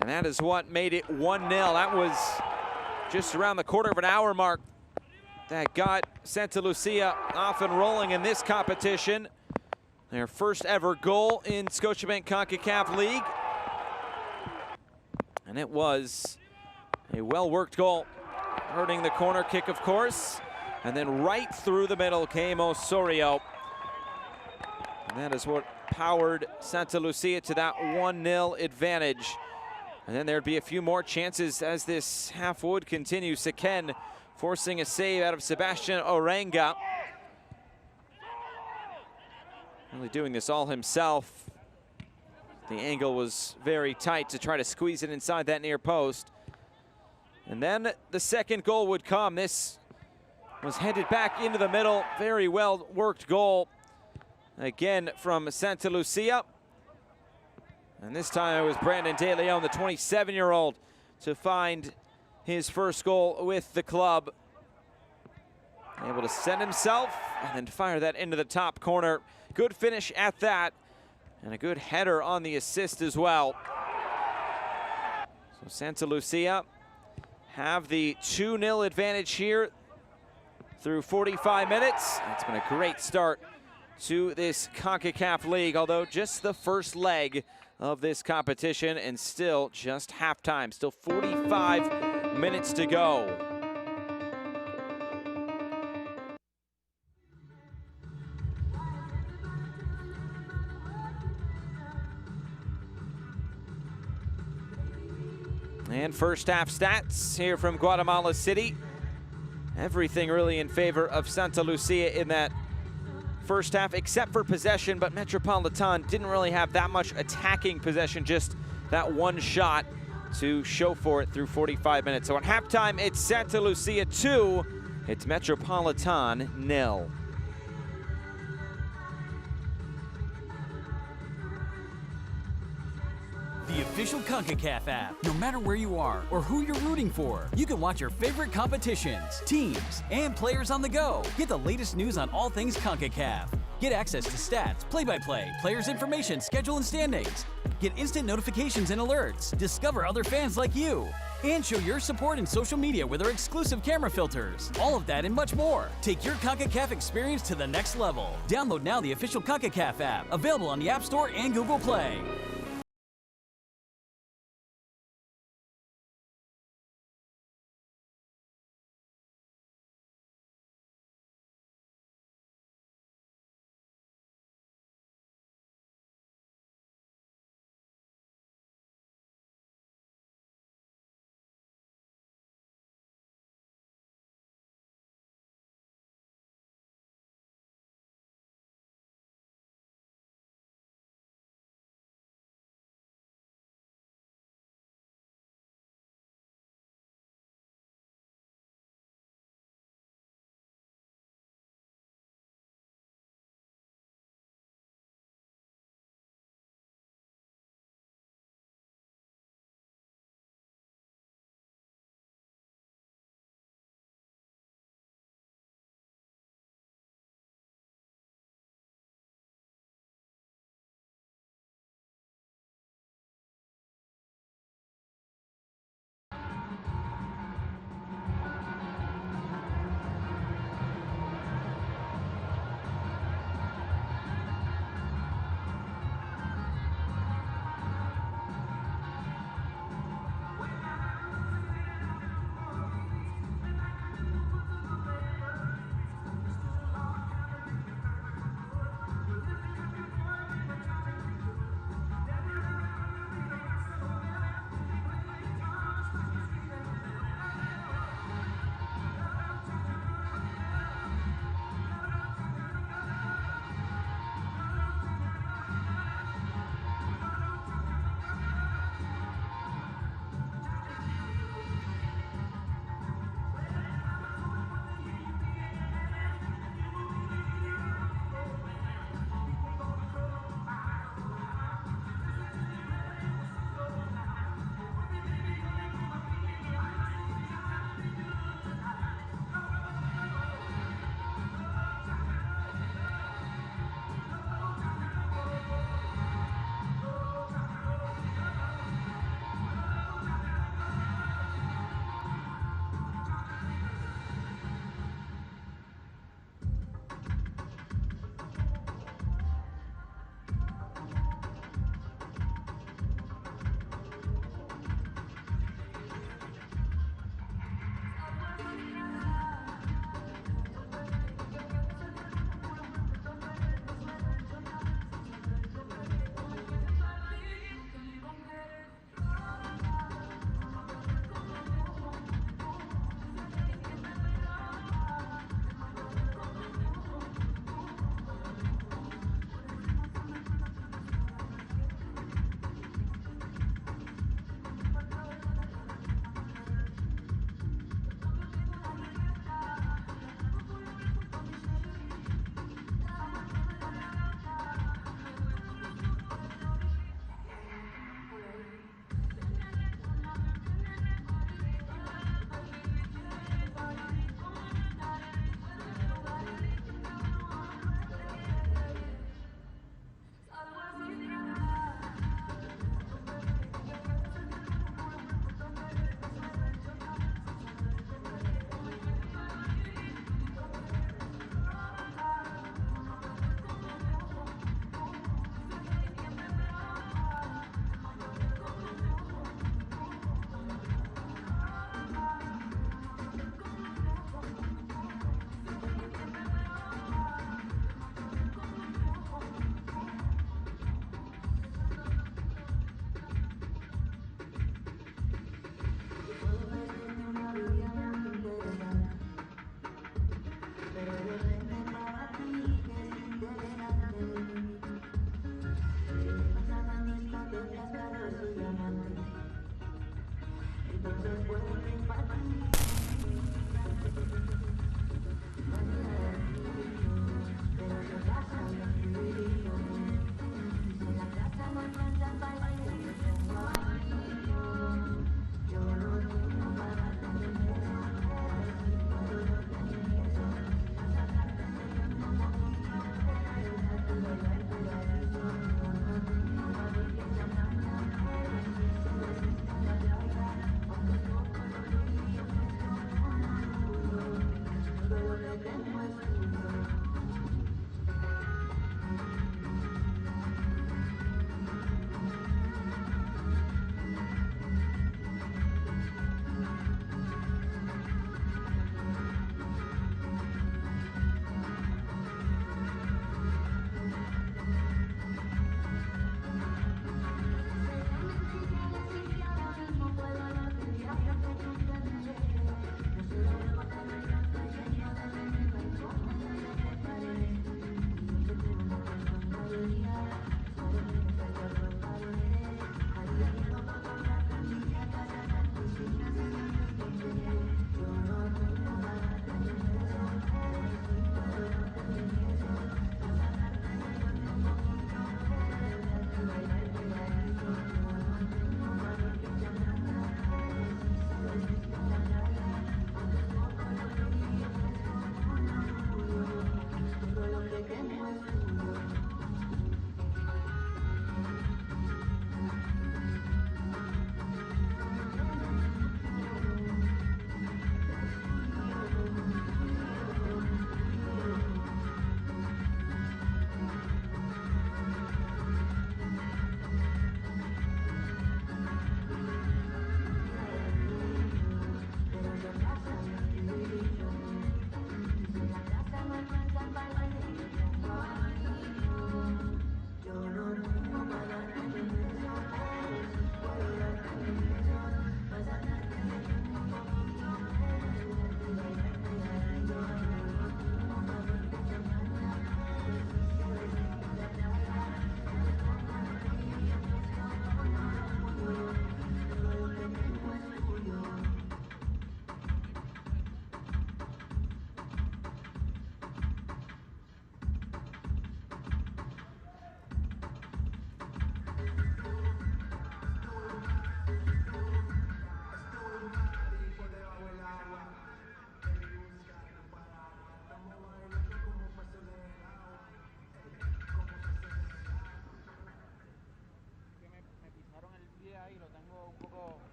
And that is what made it 1-0. That was just around the quarter of an hour mark that got Santa Lucia off and rolling in this competition. Their first ever goal in Scotiabank Concacaf League. And it was a well-worked goal. Hurting the corner kick, of course. And then right through the middle came Osorio. And that is what powered Santa Lucia to that 1-0 advantage. And then there'd be a few more chances as this half would continue. Seken forcing a save out of Sebastian Orenga. Really doing this all himself. The angle was very tight to try to squeeze it inside that near post. And then the second goal would come. This was headed back into the middle. Very well worked goal. Again from Santa Lucia. And this time it was Brandon De Leon, the 27-year-old, to find his first goal with the club. Able to set himself and then fire that into the top corner. Good finish at that. And a good header on the assist as well. So Santa Lucia have the 2-0 advantage here through 45 minutes. It's been a great start to this Concacaf League, although just the first leg of this competition and still just halftime. Still 45 minutes to go. And first half stats here from Guatemala City. Everything really in favor of Santa Lucia in that first half, except for possession, but Metropolitan didn't really have that much attacking possession, just that one shot to show for it through 45 minutes. So at halftime, it's Santa Lucia 2, it's Metropolitan 0. The official Concacaf app. No matter where you are or who you're rooting for, you can watch your favorite competitions, teams, and players on the go. Get the latest news on all things Concacaf. Get access to stats, play-by-play, players' information, schedule, and standings. Get instant notifications and alerts. Discover other fans like you. And show your support in social media with our exclusive camera filters. All of that and much more. Take your Concacaf experience to the next level. Download now the official Concacaf app. Available on the App Store and Google Play.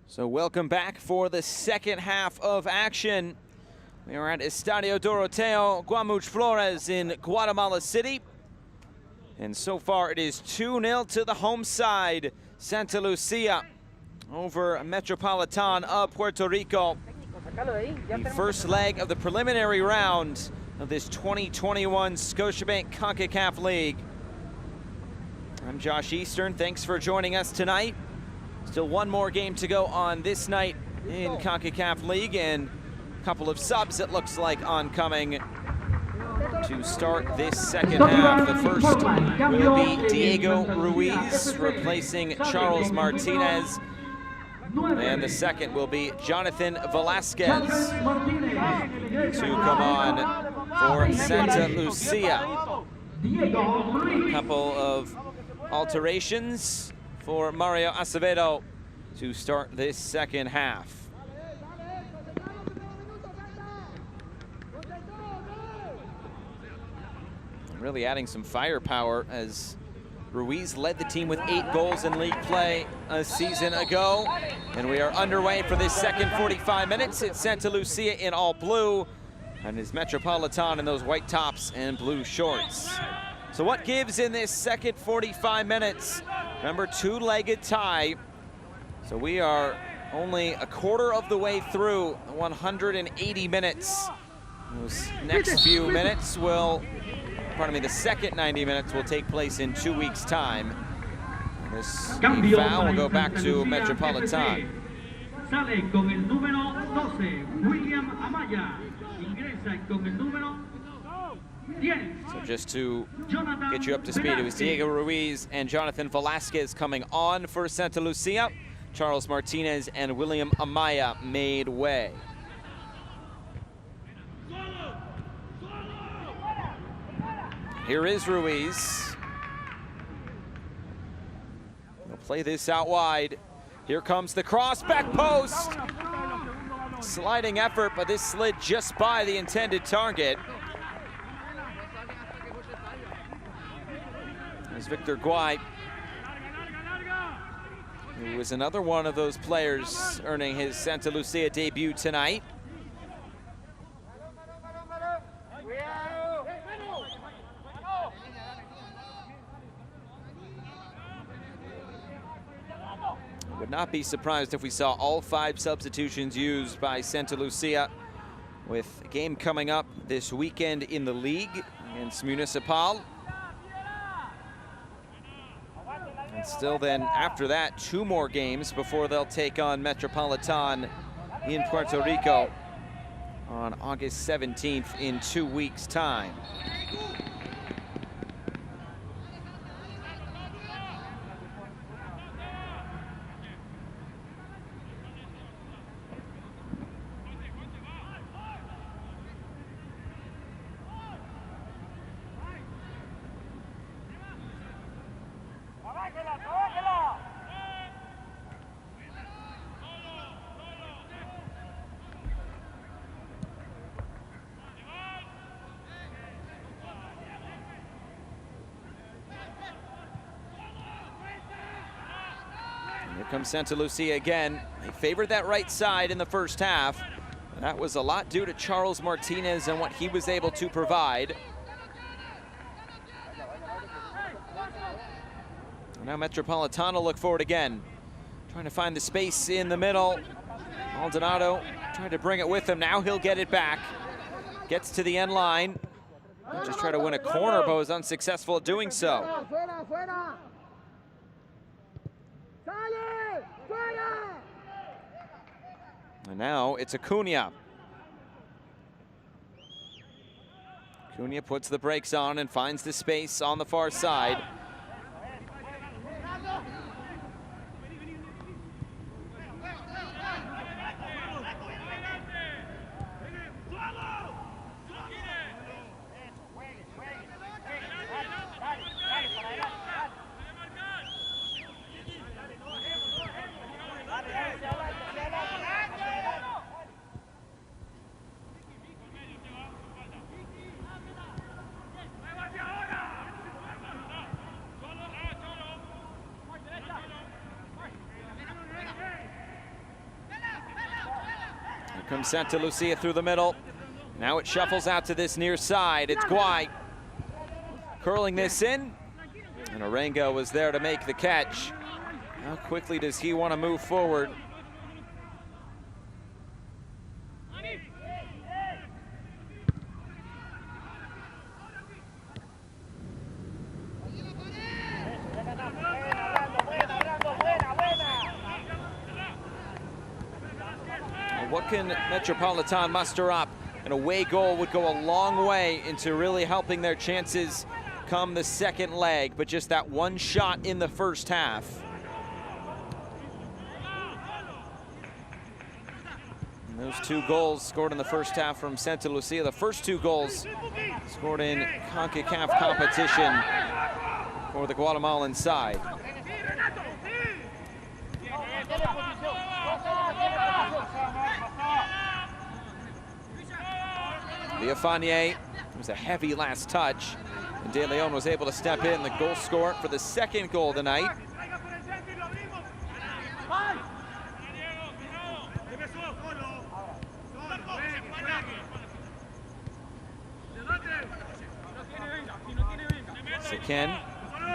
So welcome back for the second half of action. We are at Estadio Doroteo Guamuch Flores in Guatemala City. And so far it is 2-0 to the home side. Santa Lucia over Metropolitan of Puerto Rico. The first leg of the preliminary round of this 2021 Scotiabank Concacaf League. I'm Josh Eastern, thanks for joining us tonight. Still one more game to go on this night in Concacaf League, and a couple of subs it looks like oncoming to start this second half. The first will be Diego Ruiz replacing Charles Martinez, and the second will be Jonathan Velasquez to come on for Santa Lucia. A couple of alterations for Mario Acevedo to start this second half. Really adding some firepower as Ruiz led the team with 8 goals in league play a season ago. And we are underway for this second 45 minutes. It's Santa Lucia in all blue, and it's Metropolitan in those white tops and blue shorts. So what gives in this second 45 minutes? Remember, 2-legged tie. So we are only a quarter of the way through 180 minutes. Those next few minutes will, pardon me, the second 90 minutes will take place in 2 weeks' time. And this foul will go back to Metropolitan. Sale con el número 12, William Amaya. Ingresa con el número 10. So just to get you up to speed, it was Diego Ruiz and Jonathan Velasquez coming on for Santa Lucia. Charles Martinez and William Amaya made way. Here is Ruiz. He'll play this out wide. Here comes the cross, back post. Sliding effort, but this slid just by the intended target. There's Victor Guay, who was another one of those players earning his Santa Lucia debut tonight. Would not be surprised if we saw all 5 substitutions used by Santa Lucia, with a game coming up this weekend in the league against Municipal. And still then, after that, 2 more games before they'll take on Metropolitan in Puerto Rico on August 17th in 2 weeks' time. Here comes Santa Lucia again. They favored that right side in the first half. That was a lot due to Charles Martinez and what he was able to provide. And now Metropolitan will look forward again. Trying to find the space in the middle. Maldonado trying to bring it with him. Now he'll get it back. Gets to the end line. Just try to win a corner, but was unsuccessful at doing so. And now it's Acuna. Acuna puts the brakes on and finds the space on the far side. from Santa Lucia through the middle. Now it shuffles out to this near side. It's Guay curling this in. And Arenga was there to make the catch. How quickly does he want to move forward? What can Metropolitan muster up? An away goal would go a long way into really helping their chances come the second leg, but just that one shot in the first half. And those 2 goals scored in the first half from Santa Lucia, the first 2 goals scored in Concacaf competition for the Guatemalan side. Villafanier, it was a heavy last touch, and De Leon was able to step in, the goal scorer for the second goal tonight. Seken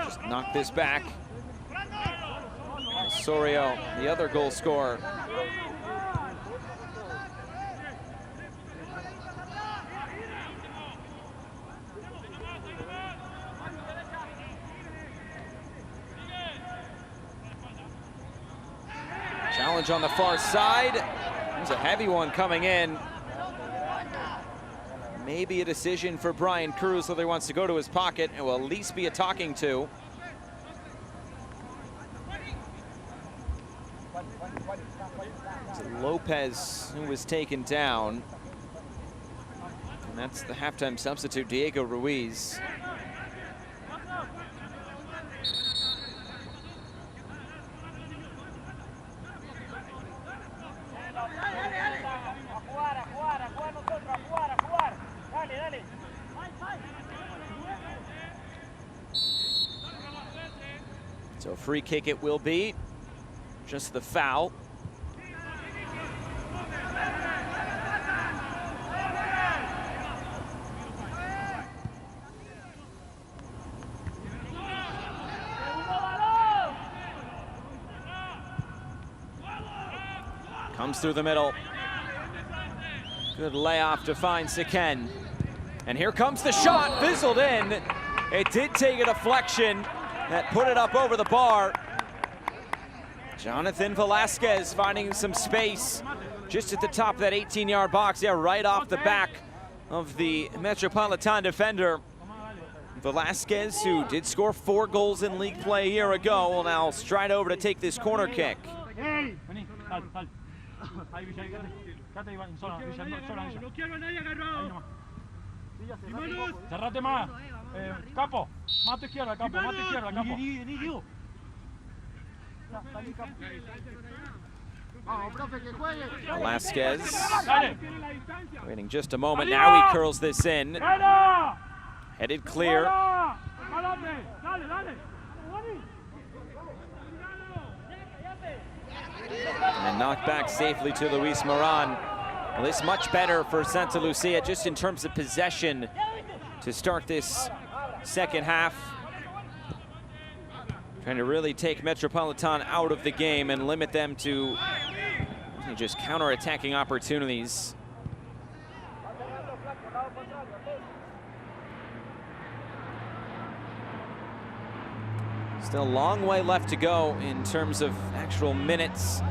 just knocked this back. Osorio, the other goal scorer. Challenge on the far side. There's a heavy one coming in. Maybe a decision for Brian Cruz, whether he wants to go to his pocket. It will at least be a talking to. It's Lopez who was taken down. And that's the halftime substitute, Diego Ruiz. So free kick it will be, just the foul. Comes through the middle. Good layoff to find Seken. And here comes the shot, fizzled in. It did take a deflection that put it up over the bar. Jonathan Velasquez finding some space just at the top of that 18-yard box. Yeah, right off the back of the Metropolitan defender. Velasquez, who did score 4 goals in league play a year ago, will now stride over to take this corner kick. Cerrate más. Capo. Más tu izquierda, Capo. Más tu izquierda, Capo. Velasquez waiting just a moment. Now he curls this in. Headed clear. And knocked back safely to Luis Moran. Well, this much better for Santa Lucia just in terms of possession to start this second half. Trying to really take Metropolitan out of the game and limit them to just counter-attacking opportunities. Still a long way left to go in terms of actual minutes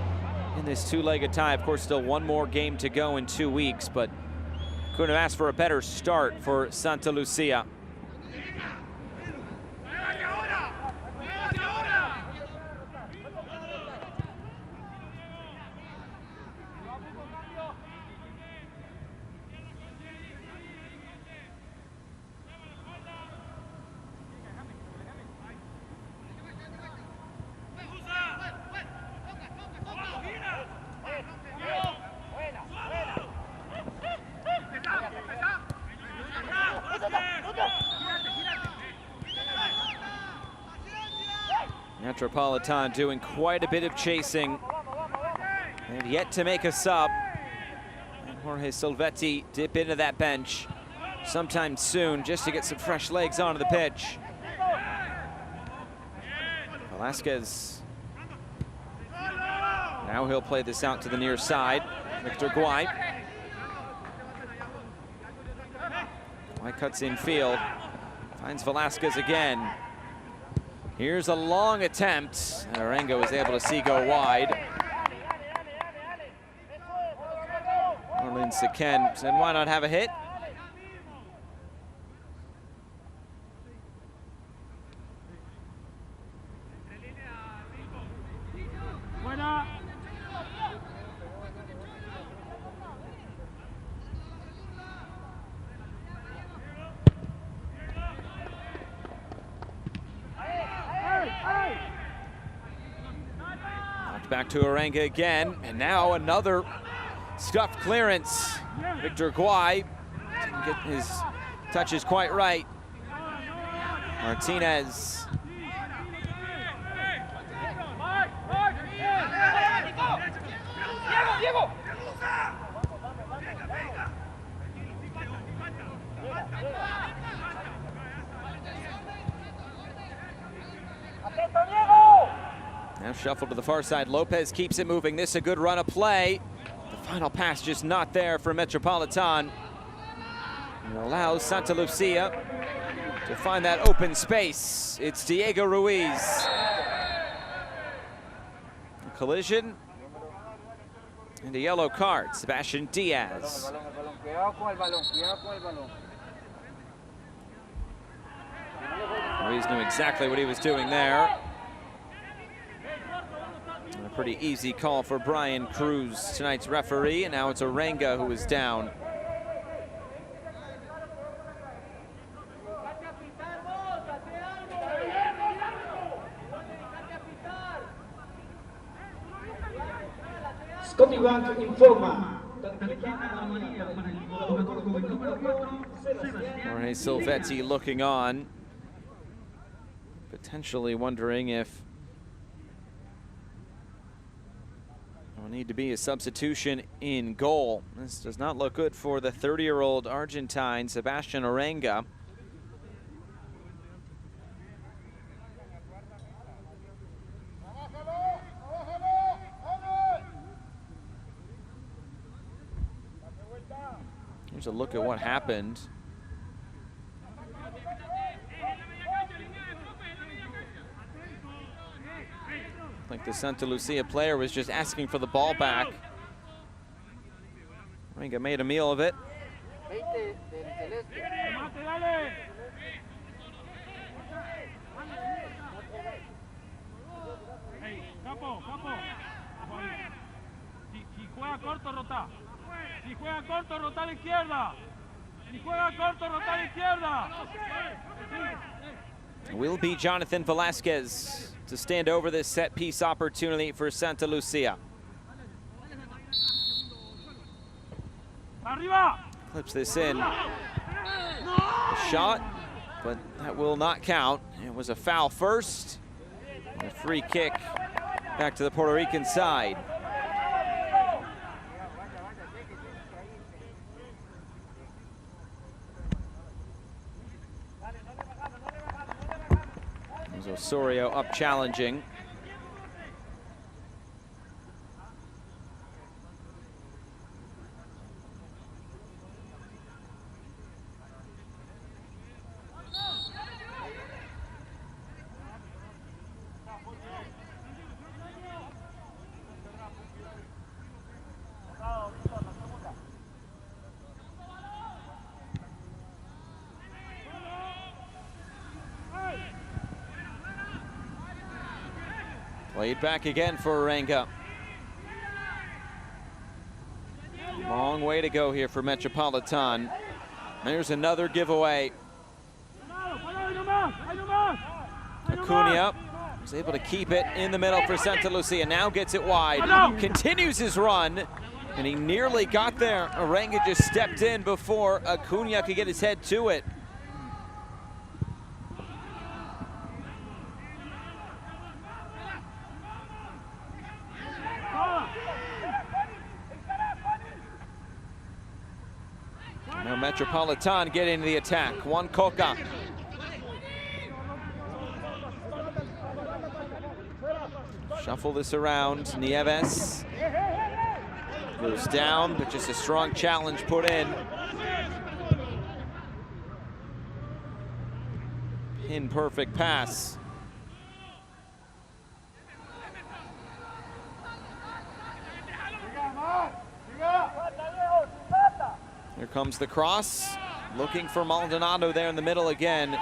in this 2-legged tie. Of course, still one more game to go in 2 weeks, but couldn't have asked for a better start for Santa Lucia. Metropolitan doing quite a bit of chasing and yet to make a sub. Jorge Silvetti dip into that bench sometime soon just to get some fresh legs onto the pitch. Velasquez. Now he'll play this out to the near side. Victor Guay. Guay cuts in field. Finds Velasquez again. Here's a long attempt. And Arenga was able to see go wide. Marlene Sequen said, why not have a hit? Back to Arenga again, and now another scuffed clearance. Victor Guay didn't get his touches quite right. Martinez. Now shuffled to the far side. Lopez keeps it moving. This is a good run of play. The final pass just not there for Metropolitan. And allows Santa Lucia to find that open space. It's Diego Ruiz. A collision and a yellow card. Sebastian Diaz. Ruiz knew exactly what he was doing there. A pretty easy call for Brian Cruz, tonight's referee, and now it's Arenga who is down. Scotiabank informa. Tarjeta amarilla para el jugador con el número 4, Sebastián. Jorge Silvetti looking on, potentially wondering if will need to be a substitution in goal. This does not look good for the 30-year-old Argentine, Sebastian Arenga. Here's a look at what happened. Like the Santa Lucia player was just asking for the ball back. Arenga made a meal of it. Si juega corto, rota. Si juega corto, rota a la izquierda. Si juega corto, rota a la izquierda. Will be Jonathan Velasquez to stand over this set piece opportunity for Santa Lucia. Arriba. Clips this in. A shot, but that will not count. It was a foul first. And a free kick back to the Puerto Rican side. Osorio up challenging. Played back again for Arenga. Long way to go here for Metropolitan. There's another giveaway. Acuna was able to keep it in the middle for Santa Lucia. Now gets it wide. Continues his run. And he nearly got there. Arenga just stepped in before Acuna could get his head to it. Metropolitan get into the attack. Juan Coca. Shuffle this around. Nieves goes down, but just a strong challenge put in. Pin perfect pass. Here comes the cross. Looking for Maldonado there in the middle again.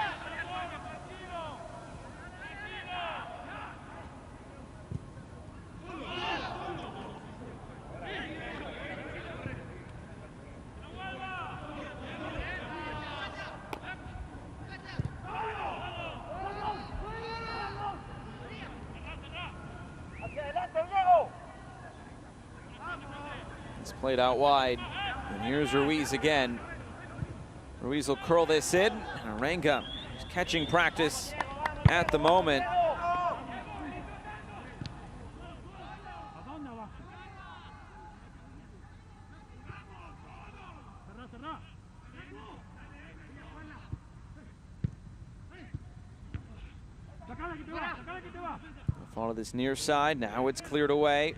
It's played out wide. And here's Ruiz again. Ruiz will curl this in. And Arenga is catching practice at the moment. Follow this near side. Now it's cleared away.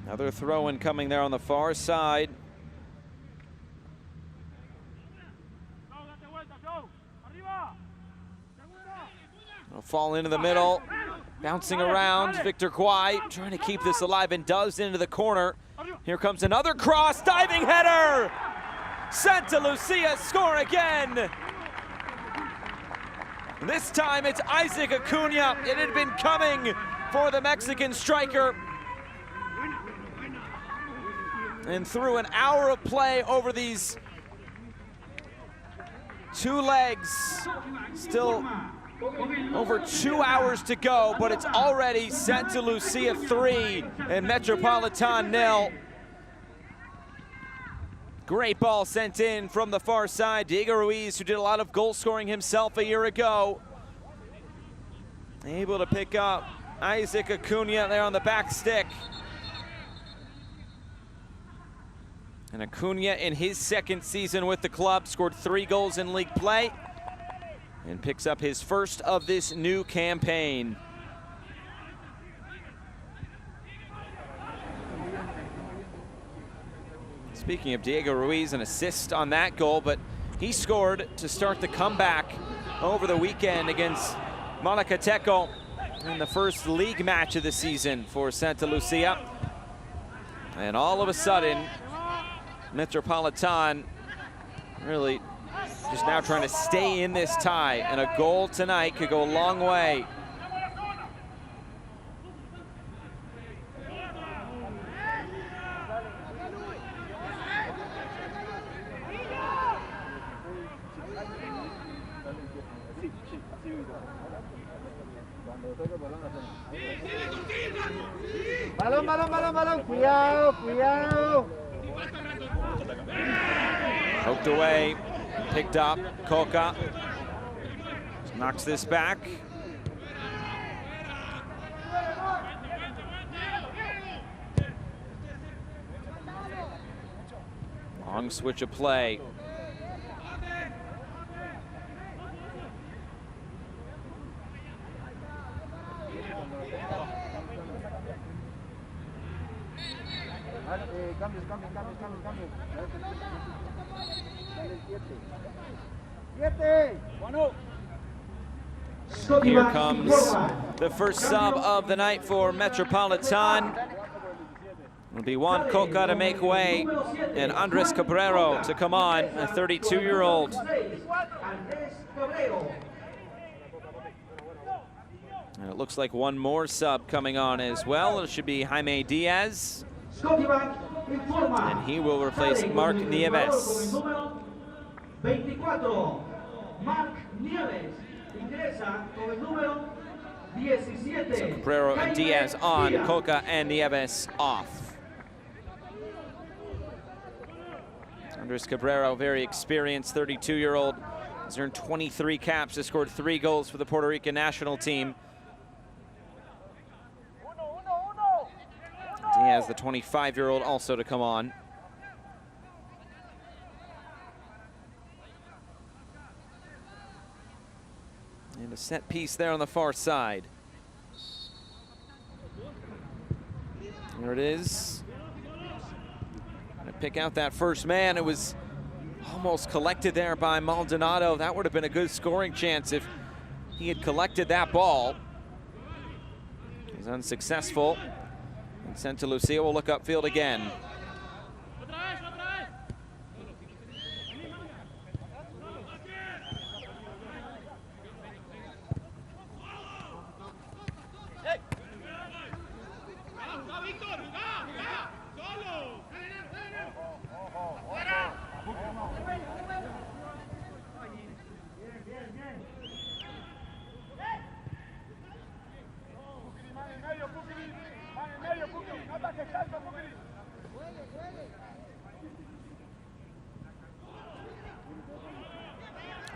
Another throw-in coming there on the far side. It'll fall into the middle. Bouncing around, Victor Kwai trying to keep this alive and does into the corner. Here comes another cross, diving header! Santa Lucia score again! This time it's Isaac Acuna. It had been coming for the Mexican striker. And through an hour of play over these two legs, still over 2 hours to go, but it's already Santa Lucia 3 and Metropolitan 0. Great ball sent in from the far side. Diego Ruiz, who did a lot of goal scoring himself a year ago, able to pick up Isaac Acuna there on the back stick. And Acuna, in his second season with the club, scored 3 goals in league play and picks up his first of this new campaign. Speaking of Diego Ruiz, an assist on that goal, but he scored to start the comeback over the weekend against Malacateco in the first league match of the season for Santa Lucia. And all of a sudden, Metropolitan really just now trying to stay in this tie, and a goal tonight could go a long way. Balón, balón, balón, balón. Cuidado, cuidado. Poked away, picked up, Coca. Knocks this back. Long switch of play. Here comes the first sub of the night for Metropolitan. It'll be Juan Coca to make way, and Andres Cabrero to come on, a 32-year-old. And it looks like one more sub coming on as well. It should be Jaime Diaz. Scotiabank informa. And he will replace Mark Nieves. 24, Mark Nieves ingresa con el número 17. So Cabrero and Diaz on, Coca and Nieves off. Andres Cabrero, very experienced 32-year-old, has earned 23 caps, has scored 3 goals for the Puerto Rican national team. Diaz, the 25-year-old, also to come on. And a set piece there on the far side. There it is. Gonna pick out that first man. It was almost collected there by Maldonado. That would have been a good scoring chance if he had collected that ball. It was unsuccessful. And Santa Lucia will look upfield again.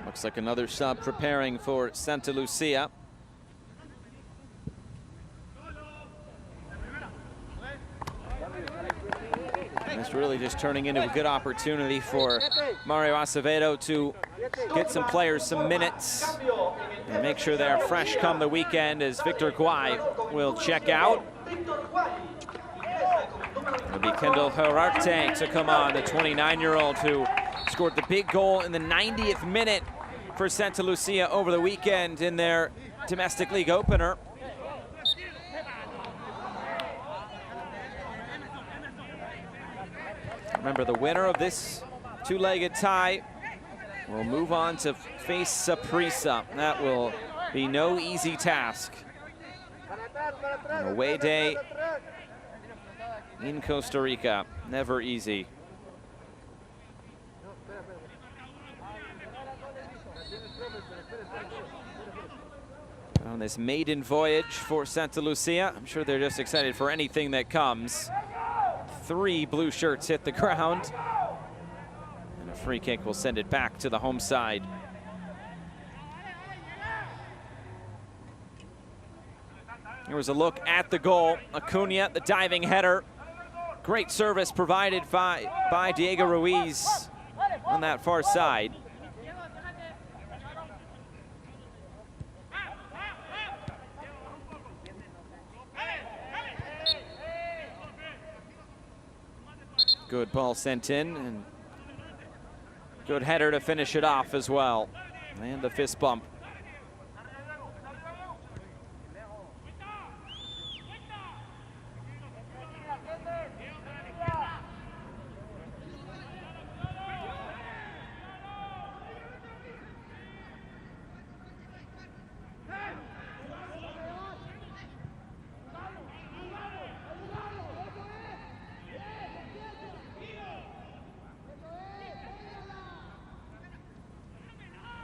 Looks like another sub preparing for Santa Lucia. And it's really just turning into a good opportunity for Mario Acevedo to get some players some minutes and make sure they're fresh come the weekend, as Victor Guay will check out. It'll be Kendall Herarte to come on, the 29-year-old who scored the big goal in the 90th minute for Santa Lucia over the weekend in their domestic league opener. Remember, the winner of this two-legged tie will move on to face Saprissa. That will be no easy task. An away day in Costa Rica, never easy. On this maiden voyage for Santa Lucia, I'm sure they're just excited for anything that comes. 3 blue shirts hit the ground, and a free kick will send it back to the home side. Here was a look at the goal. Acuna, the diving header. Great service provided by Diego Ruiz on that far side. Good ball sent in, and good header to finish it off as well. And the fist bump.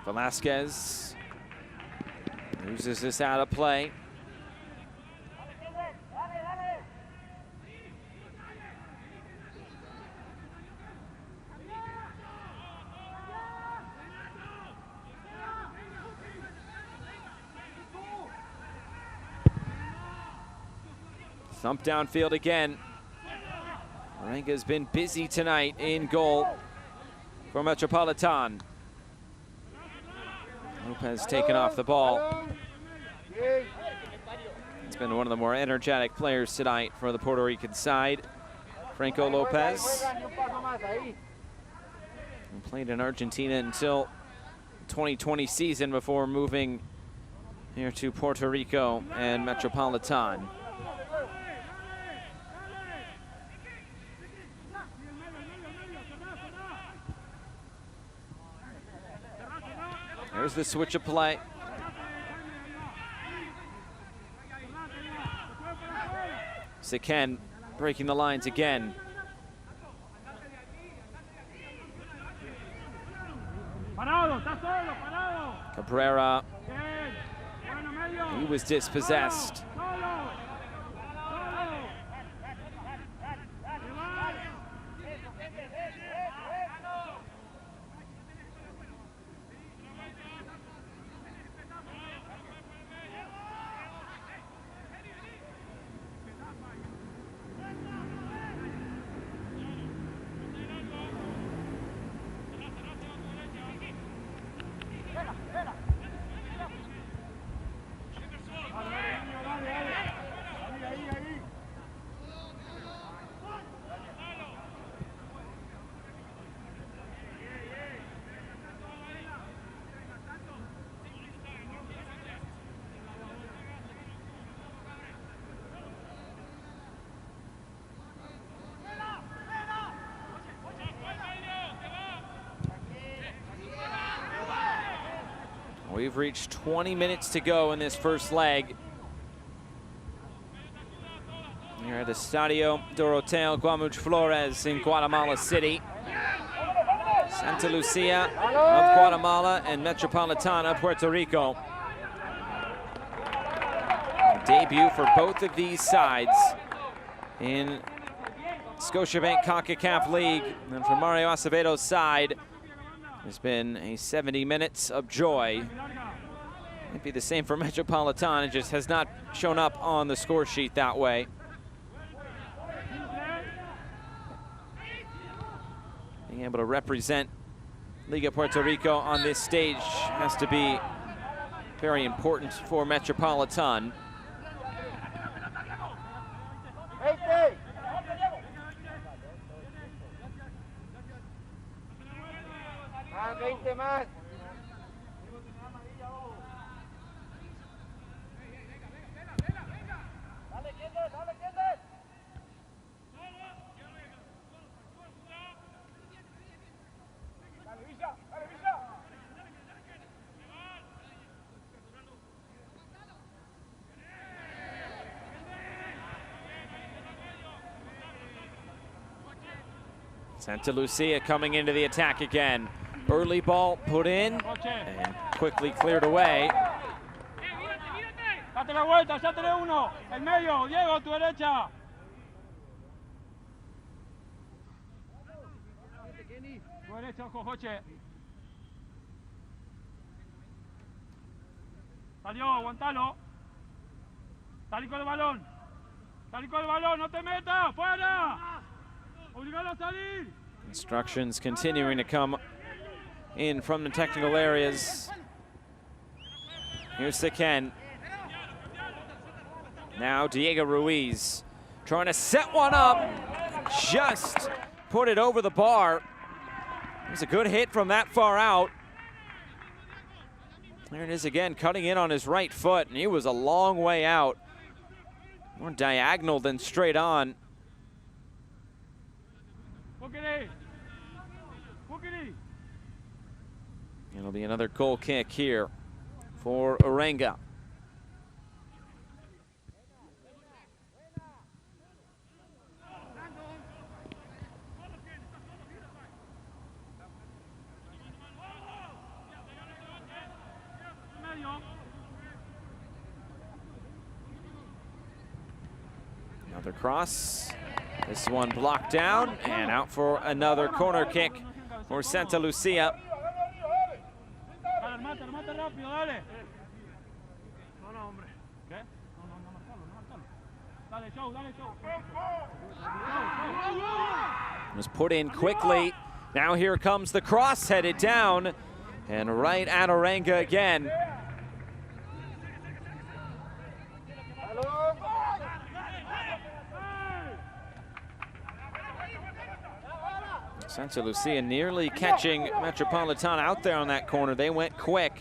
Velasquez loses this out of play. Thump downfield again. Morenga's been busy tonight in goal for Metropolitan. Lopez taken off the ball. It's been one of the more energetic players tonight for the Puerto Rican side. Franco Lopez. He played in Argentina until 2020 season before moving here to Puerto Rico and Metropolitan. There's the switch of play. Siken breaking the lines again. Cabrera, he was dispossessed. We've reached 20 minutes to go in this first leg. Here at Estadio Doroteo Guamuch Flores in Guatemala City. Santa Lucia of Guatemala and Metropolitan of Puerto Rico. A debut for both of these sides in Scotiabank Concacaf League. And for Mario Acevedo's side, it's been a 70 minutes of joy. Might be the same for Metropolitan. It just has not shown up on the score sheet that way. Being able to represent Liga Puerto Rico on this stage has to be very important for Metropolitan. Santa Lucia coming into the attack again. Early ball put in and quickly cleared away. Date la vuelta, ya tenés uno. El medio, Diego, a tu derecha. Tu derecha, ojo, Joche. Salió, aguantalo. Salí con el balón. Salí con el balón, no te metas, fuera. Obligalo a salir. Instructions continuing to come in from the technical areas. Here's Siken. Now Diego Ruiz trying to set one up. Just put it over the bar. It was a good hit from that far out. There it is again, cutting in on his right foot, and he was a long way out. More diagonal than straight on. It'll be another goal kick here for Orenga. Another cross. This one blocked down and out for another corner kick for Santa Lucia. Was put in quickly. Now here comes the cross, headed down and right at Orenga again. Santa Lucia nearly catching Metropolitan out there on that corner. They went quick.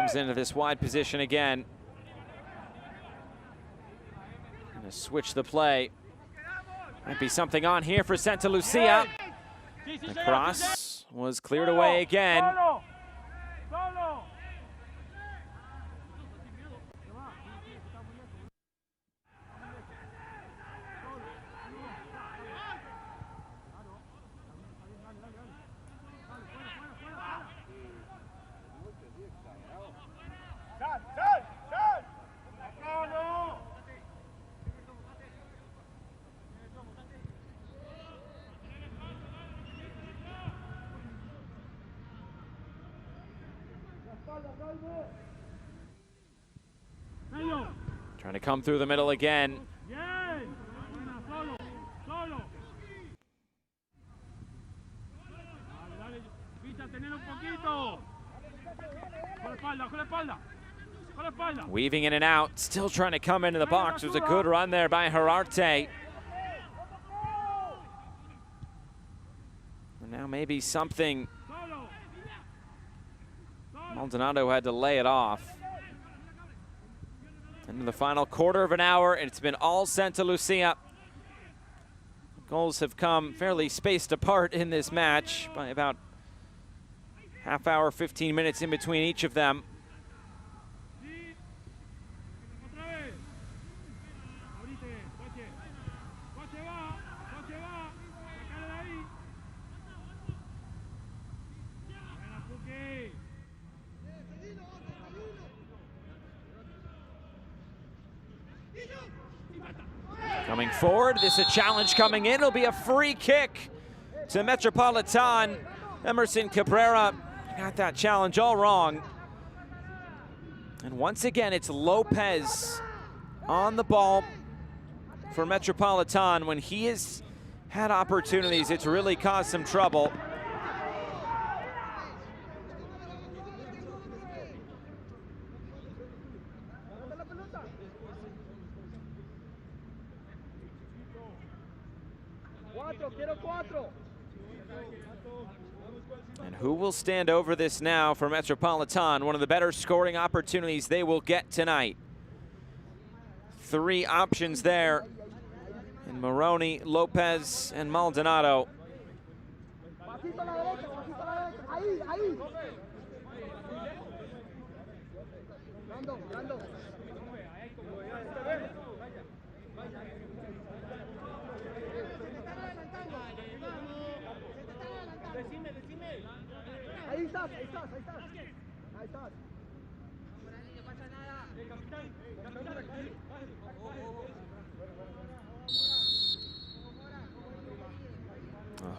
Comes into this wide position again. Gonna switch the play. Might be something on here for Santa Lucia. The cross was cleared away again. Trying to come through the middle again. Weaving in and out, still trying to come into the box. It was a good run there by Herarte. And now maybe something. Maldonado had to lay it off. Into the final quarter of an hour, and it's been all Santa Lucia. Goals have come fairly spaced apart in this match by about half hour, 15 minutes in between each of them. Coming forward, this is a challenge coming in. It'll be a free kick to Metropolitan. Emerson Cabrera got that challenge all wrong. And once again, it's Lopez on the ball for Metropolitan. When he has had opportunities, it's really caused some trouble. And who will stand over this now for Metropolitan? One of the better scoring opportunities they will get tonight. Three options there in Moroni, Lopez, and Maldonado.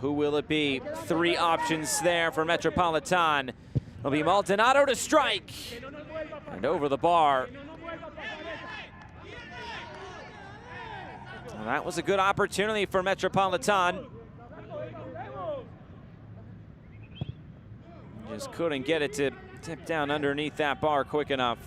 Who will it be? Three options there for Metropolitan. It'll be Maldonado to strike. And over the bar. Well, that was a good opportunity for Metropolitan. Just couldn't get it to tip down underneath that bar quick enough.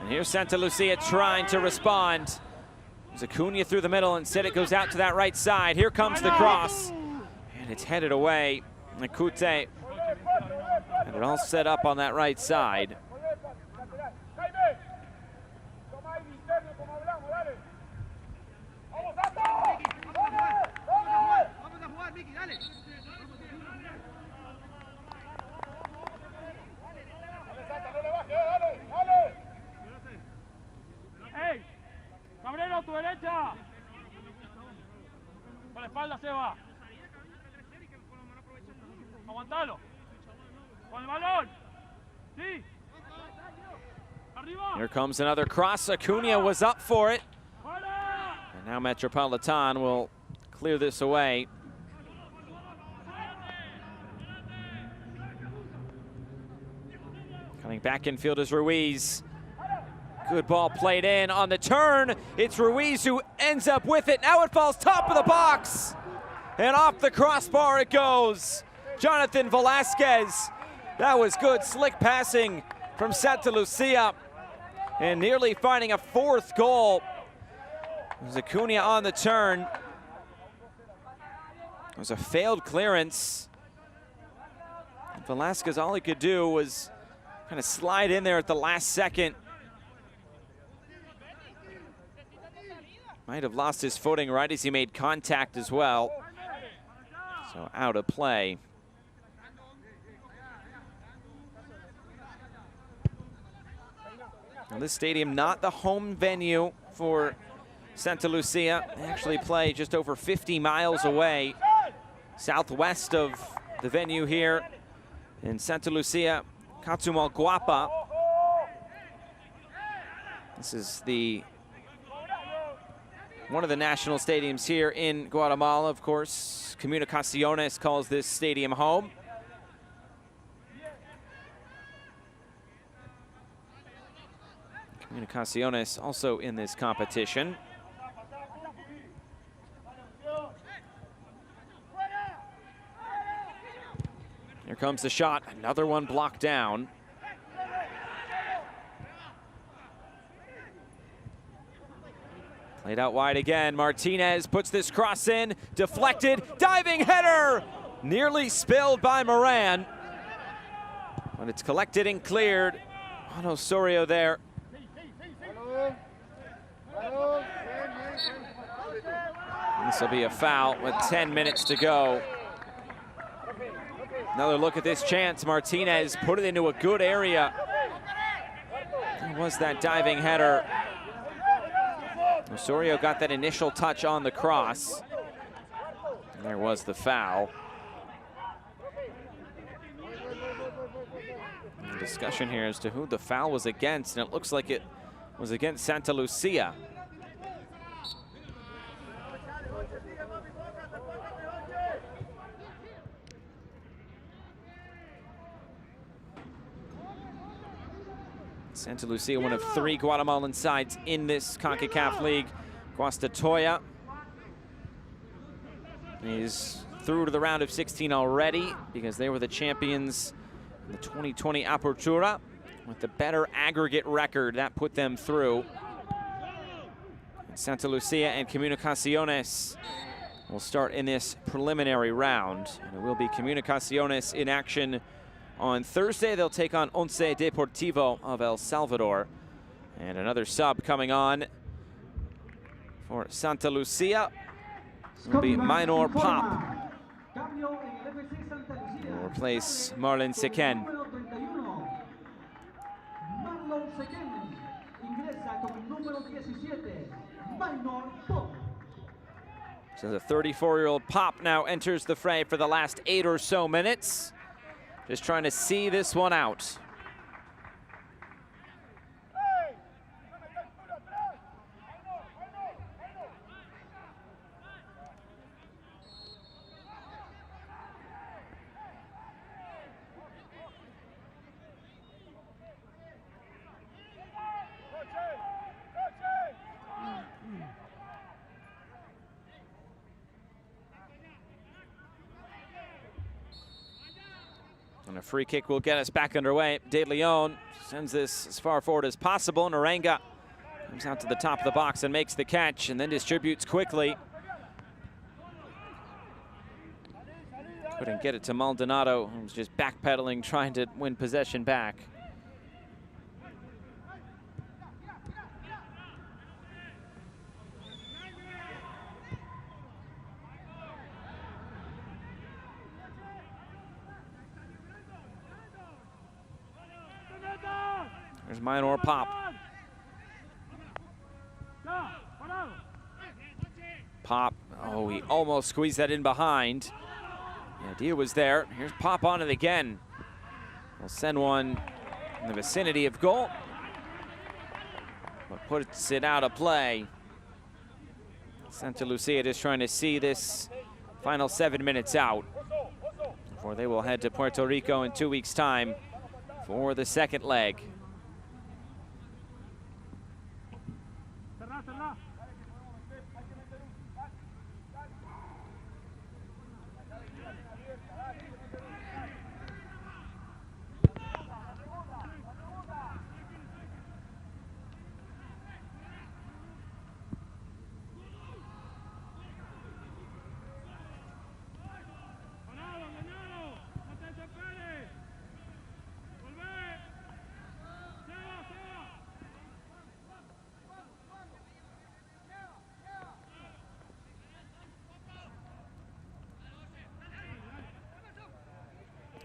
And here's Santa Lucia trying to respond. There's Acuna through the middle. Instead, it goes out to that right side. Here comes the cross. And it's headed away. Acute had it all set up on that right side. Cabrera, a tu derecha. Con la espalda se va. Aguantalo. Con el balón. Sí. Arriba. Here comes another cross. Acuna was up for it. And now Metropolitan will clear this away. Coming back in field is Ruiz. Good ball played in on the turn. It's Ruiz who ends up with it. Now it falls top of the box. And off the crossbar it goes. Jonathan Velasquez. That was good, slick passing from Santa Lucia. And nearly finding a fourth goal. Acuna on the turn. It was a failed clearance. Velasquez, all he could do was kind of slide in there at the last second. Might have lost his footing right as he made contact as well. So out of play. Now this stadium not the home venue for Santa Lucia. They actually play just over 50 miles away, southwest of the venue here in Santa Lucia, Catzumalguapa. This is one of the national stadiums here in Guatemala, of course. Comunicaciones calls this stadium home. Comunicaciones also in this competition. Here comes the shot, another one blocked down. Played out wide again. Martinez puts this cross in, deflected, diving header! Nearly spilled by Moran. But it's collected and cleared. On Osorio there. This will be a foul with 10 minutes to go. Another look at this chance. Martinez put it into a good area. There was that diving header. Osorio got that initial touch on the cross. And there was the foul. The discussion here as to who the foul was against, and it looks like it was against Santa Lucia. Santa Lucia, one of 3 Guatemalan sides in this CONCACAF League. Guastatoya is through to the round of 16 already because they were the champions in the 2020 Apertura with the better aggregate record. That put them through. Santa Lucia and Comunicaciones will start in this preliminary round. And it will be Comunicaciones in action on Thursday. They'll take on Once Deportivo of El Salvador. And another sub coming on for Santa Lucia will be Minor Pop. Will replace Marlon Sequen. So the 34-year-old Pop now enters the fray for the last 8 or so minutes. Just trying to see this one out. And a free kick will get us back underway. De Leon sends this as far forward as possible. Narenga comes out to the top of the box and makes the catch and then distributes quickly. Couldn't get it to Maldonado, who was just backpedaling, trying to win possession back. There's Minor Pop. Pop, oh, he almost squeezed that in behind. The idea was there. Here's Pop on it again. We'll send one in the vicinity of goal, but puts it out of play. Santa Lucia just trying to see this final 7 minutes out before they will head to Puerto Rico in 2 weeks' time for the second leg.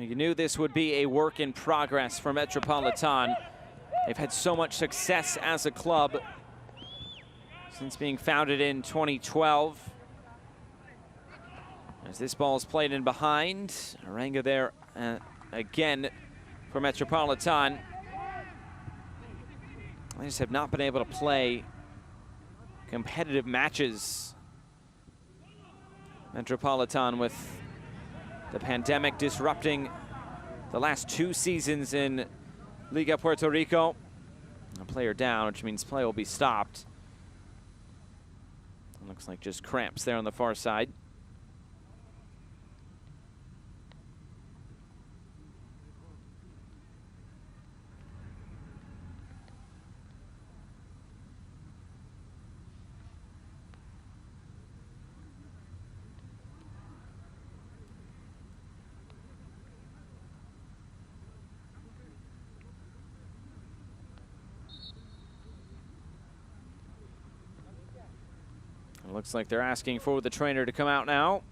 You knew this would be a work in progress for Metropolitan. They've had so much success as a club since being founded in 2012. As this ball is played in behind, Arenga there again for Metropolitan. They just have not been able to play competitive matches. Metropolitan, with the pandemic disrupting the last 2 seasons in Liga Puerto Rico. A player down, which means play will be stopped. It looks like just cramps there on the far side. It looks like they're asking for the trainer to come out now.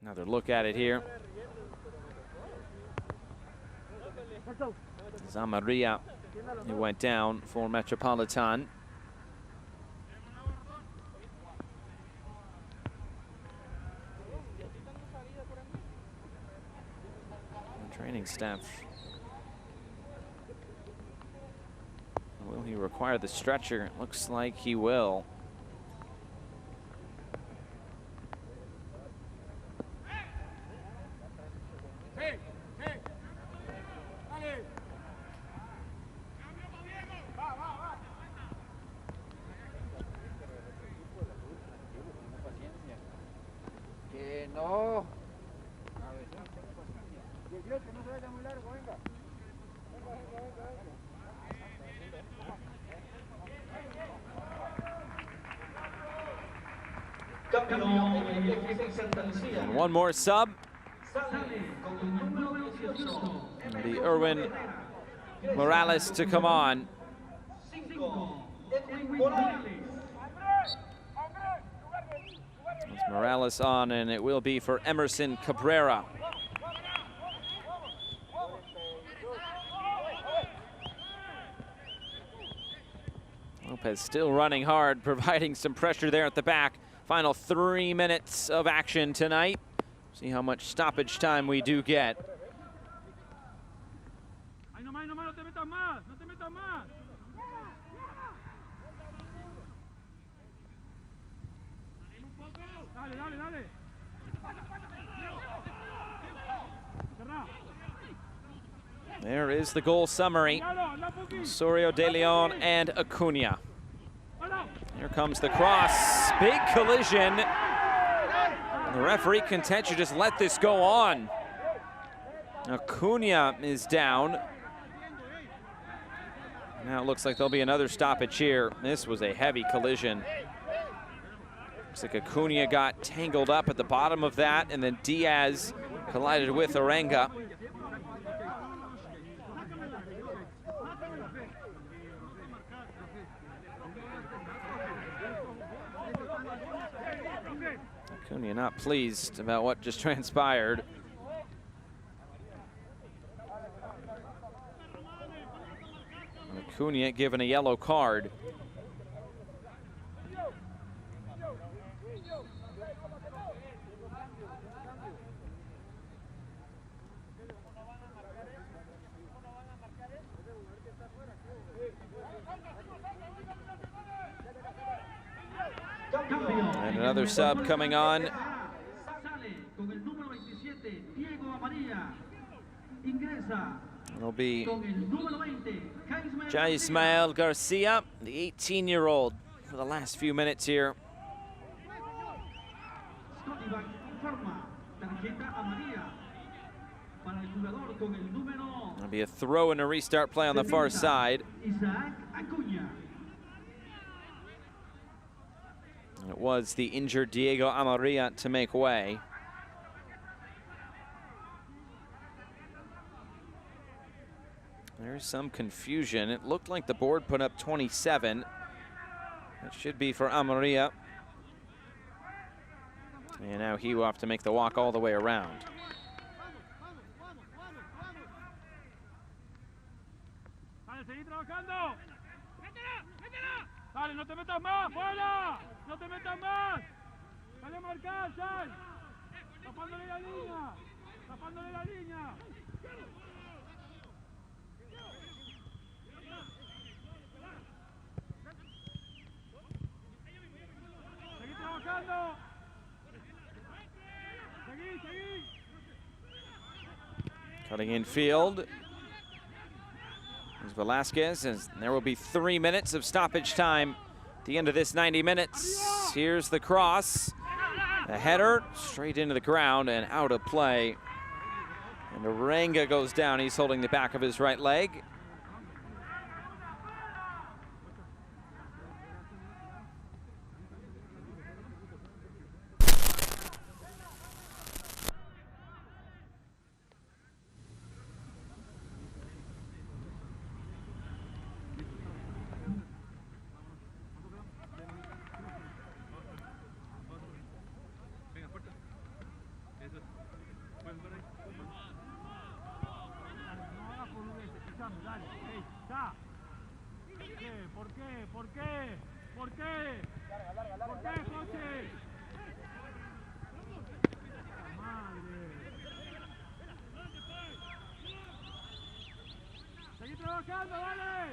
Another look at it here. Zamaria, who went down for Metropolitan. Training staff. Will he require the stretcher? It looks like he will. And one more sub. And the Erwin Morales to come on. It's Morales on, and it will be for Emerson Cabrera. Lopez still running hard, providing some pressure there at the back. Final 3 minutes of action tonight. See how much stoppage time we do get. There is the goal summary. Osorio de Leon and Acuna. Here comes the cross. Big collision. The referee content should just let this go on. Acuna is down. Now it looks like there'll be another stoppage here. This was a heavy collision. Looks like Acuna got tangled up at the bottom of that, and then Diaz collided with Arenga. Acuna not pleased about what just transpired. Acuna given a yellow card. And another sub coming on. It'll be Jaismael Garcia, the 18-year-old, for the last few minutes here. It'll be a throw and a restart play on the far side. And it was the injured Diego Amarilla to make way. There's some confusion. It looked like the board put up 27. That should be for Amarilla. And now he will have to make the walk all the way around. Dale, seguí trabajando. Dale, no te metas más, fuera. No te metas más. Dale a marcar, Sal. Tapándole la línea. Tapándole la línea. Seguí trabajando. Seguí, seguí. Cutting in field is Velasquez, and there will be 3 minutes of stoppage time at the end of this 90 minutes. Here's the cross. A header straight into the ground and out of play. And Arenga goes down. He's holding the back of his right leg. ¿Por qué? ¿Por qué? ¿Por qué? ¿Por qué, coche? Madre. Seguí trabajando, dale.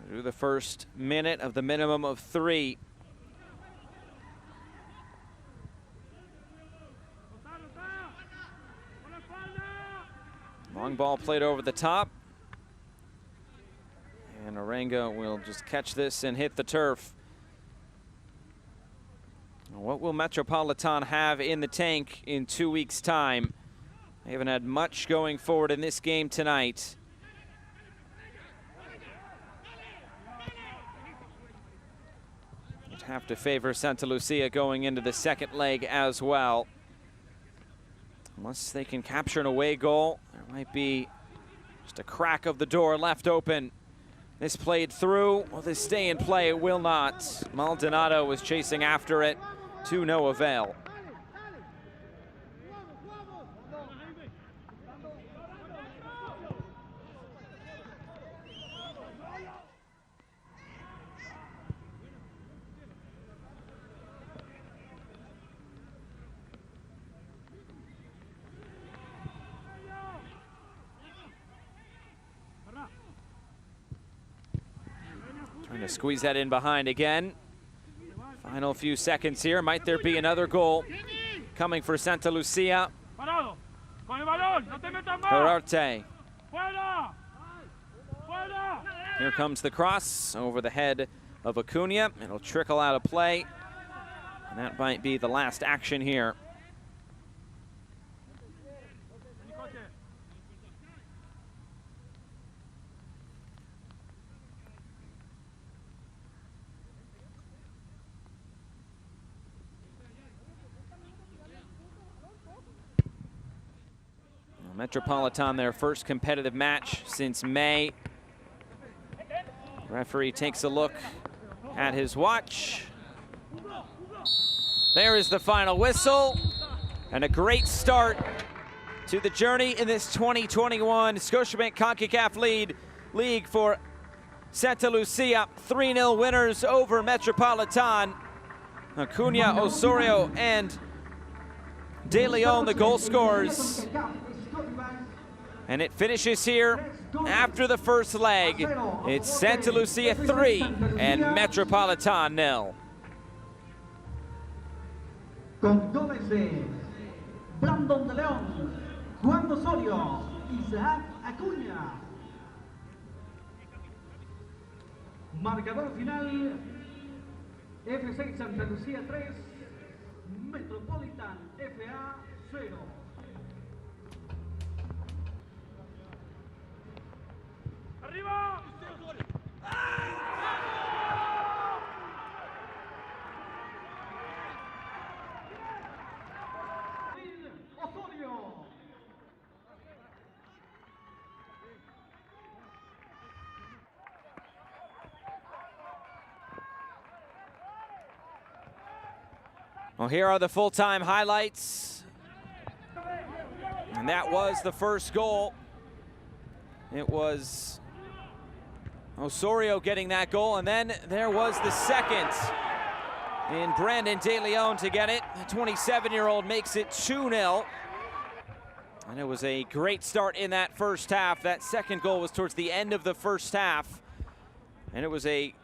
Through the first minute of the minimum of 3. Long ball played over the top. And Arenga will just catch this and hit the turf. What will Metropolitan have in the tank in 2 weeks' time? They haven't had much going forward in this game tonight. Would have to favor Santa Lucia going into the second leg as well. Unless they can capture an away goal, there might be just a crack of the door left open. This played through. Will this stay in play? It will not. Maldonado was chasing after it to no avail. Trying to squeeze that in behind again. Final few seconds here. Might there be another goal coming for Santa Lucia? Herarte. Here comes the cross over the head of Acuna. It'll trickle out of play. And that might be the last action here. Metropolitan, their first competitive match since May. Referee takes a look at his watch. There is the final whistle, and a great start to the journey in this 2021 Scotiabank Concacaf League for Santa Lucia. 3-0 winners over Metropolitan. Acuna, Osorio, and De Leon, the goal scorers. And it finishes here after the first leg. It's Santa Lucia 3 and Metropolitan 0. Con Gómez, Brandon De Leon, Juan Osorio, Isaac Acuña. Marcador final, F6 Santa Lucía 3, Metropolitan FA 0. ¡Arriba! Osorio. Well, here are the full-time highlights. And that was the first goal. It was Osorio getting that goal, and then there was the second in Brandon De Leon to get it. The 27-year-old makes it 2-0. And it was a great start in that first half. That second goal was towards the end of the first half. And it was a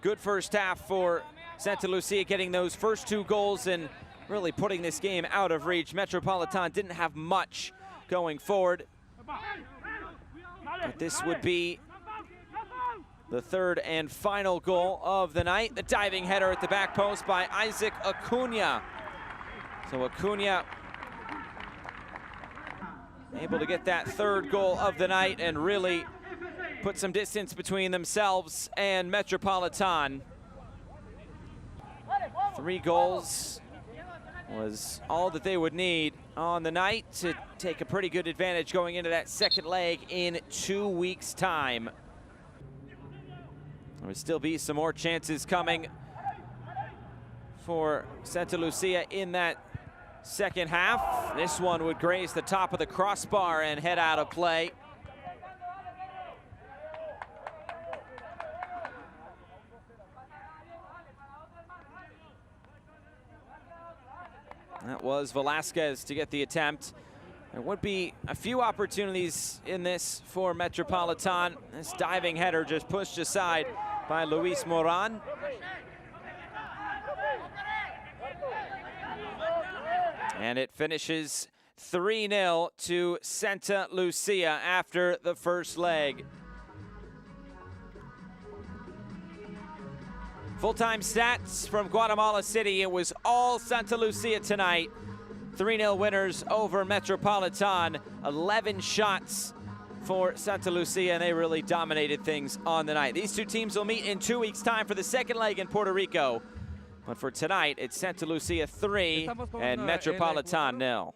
good first half for Santa Lucia, getting those first 2 goals and really putting this game out of reach. Metropolitan didn't have much going forward. But this would be the third and final goal of the night. The diving header at the back post by Isaac Acuna. So Acuna able to get that third goal of the night and really put some distance between themselves and Metropolitan. 3 goals was all that they would need on the night to take a pretty good advantage going into that second leg in 2 weeks' time. There will still be some more chances coming for Santa Lucia in that second half. This one would graze the top of the crossbar and head out of play. That was Velasquez to get the attempt. There would be a few opportunities in this for Metropolitan. This diving header just pushed aside by Luis Moran. And it finishes 3-0 to Santa Lucia after the first leg. Full-time stats from Guatemala City. It was all Santa Lucia tonight. 3-0 winners over Metropolitan. 11 shots for Santa Lucia, and they really dominated things on the night. These 2 teams will meet in 2 weeks' time for the second leg in Puerto Rico. But for tonight, it's Santa Lucia 3 and Metropolitan 0.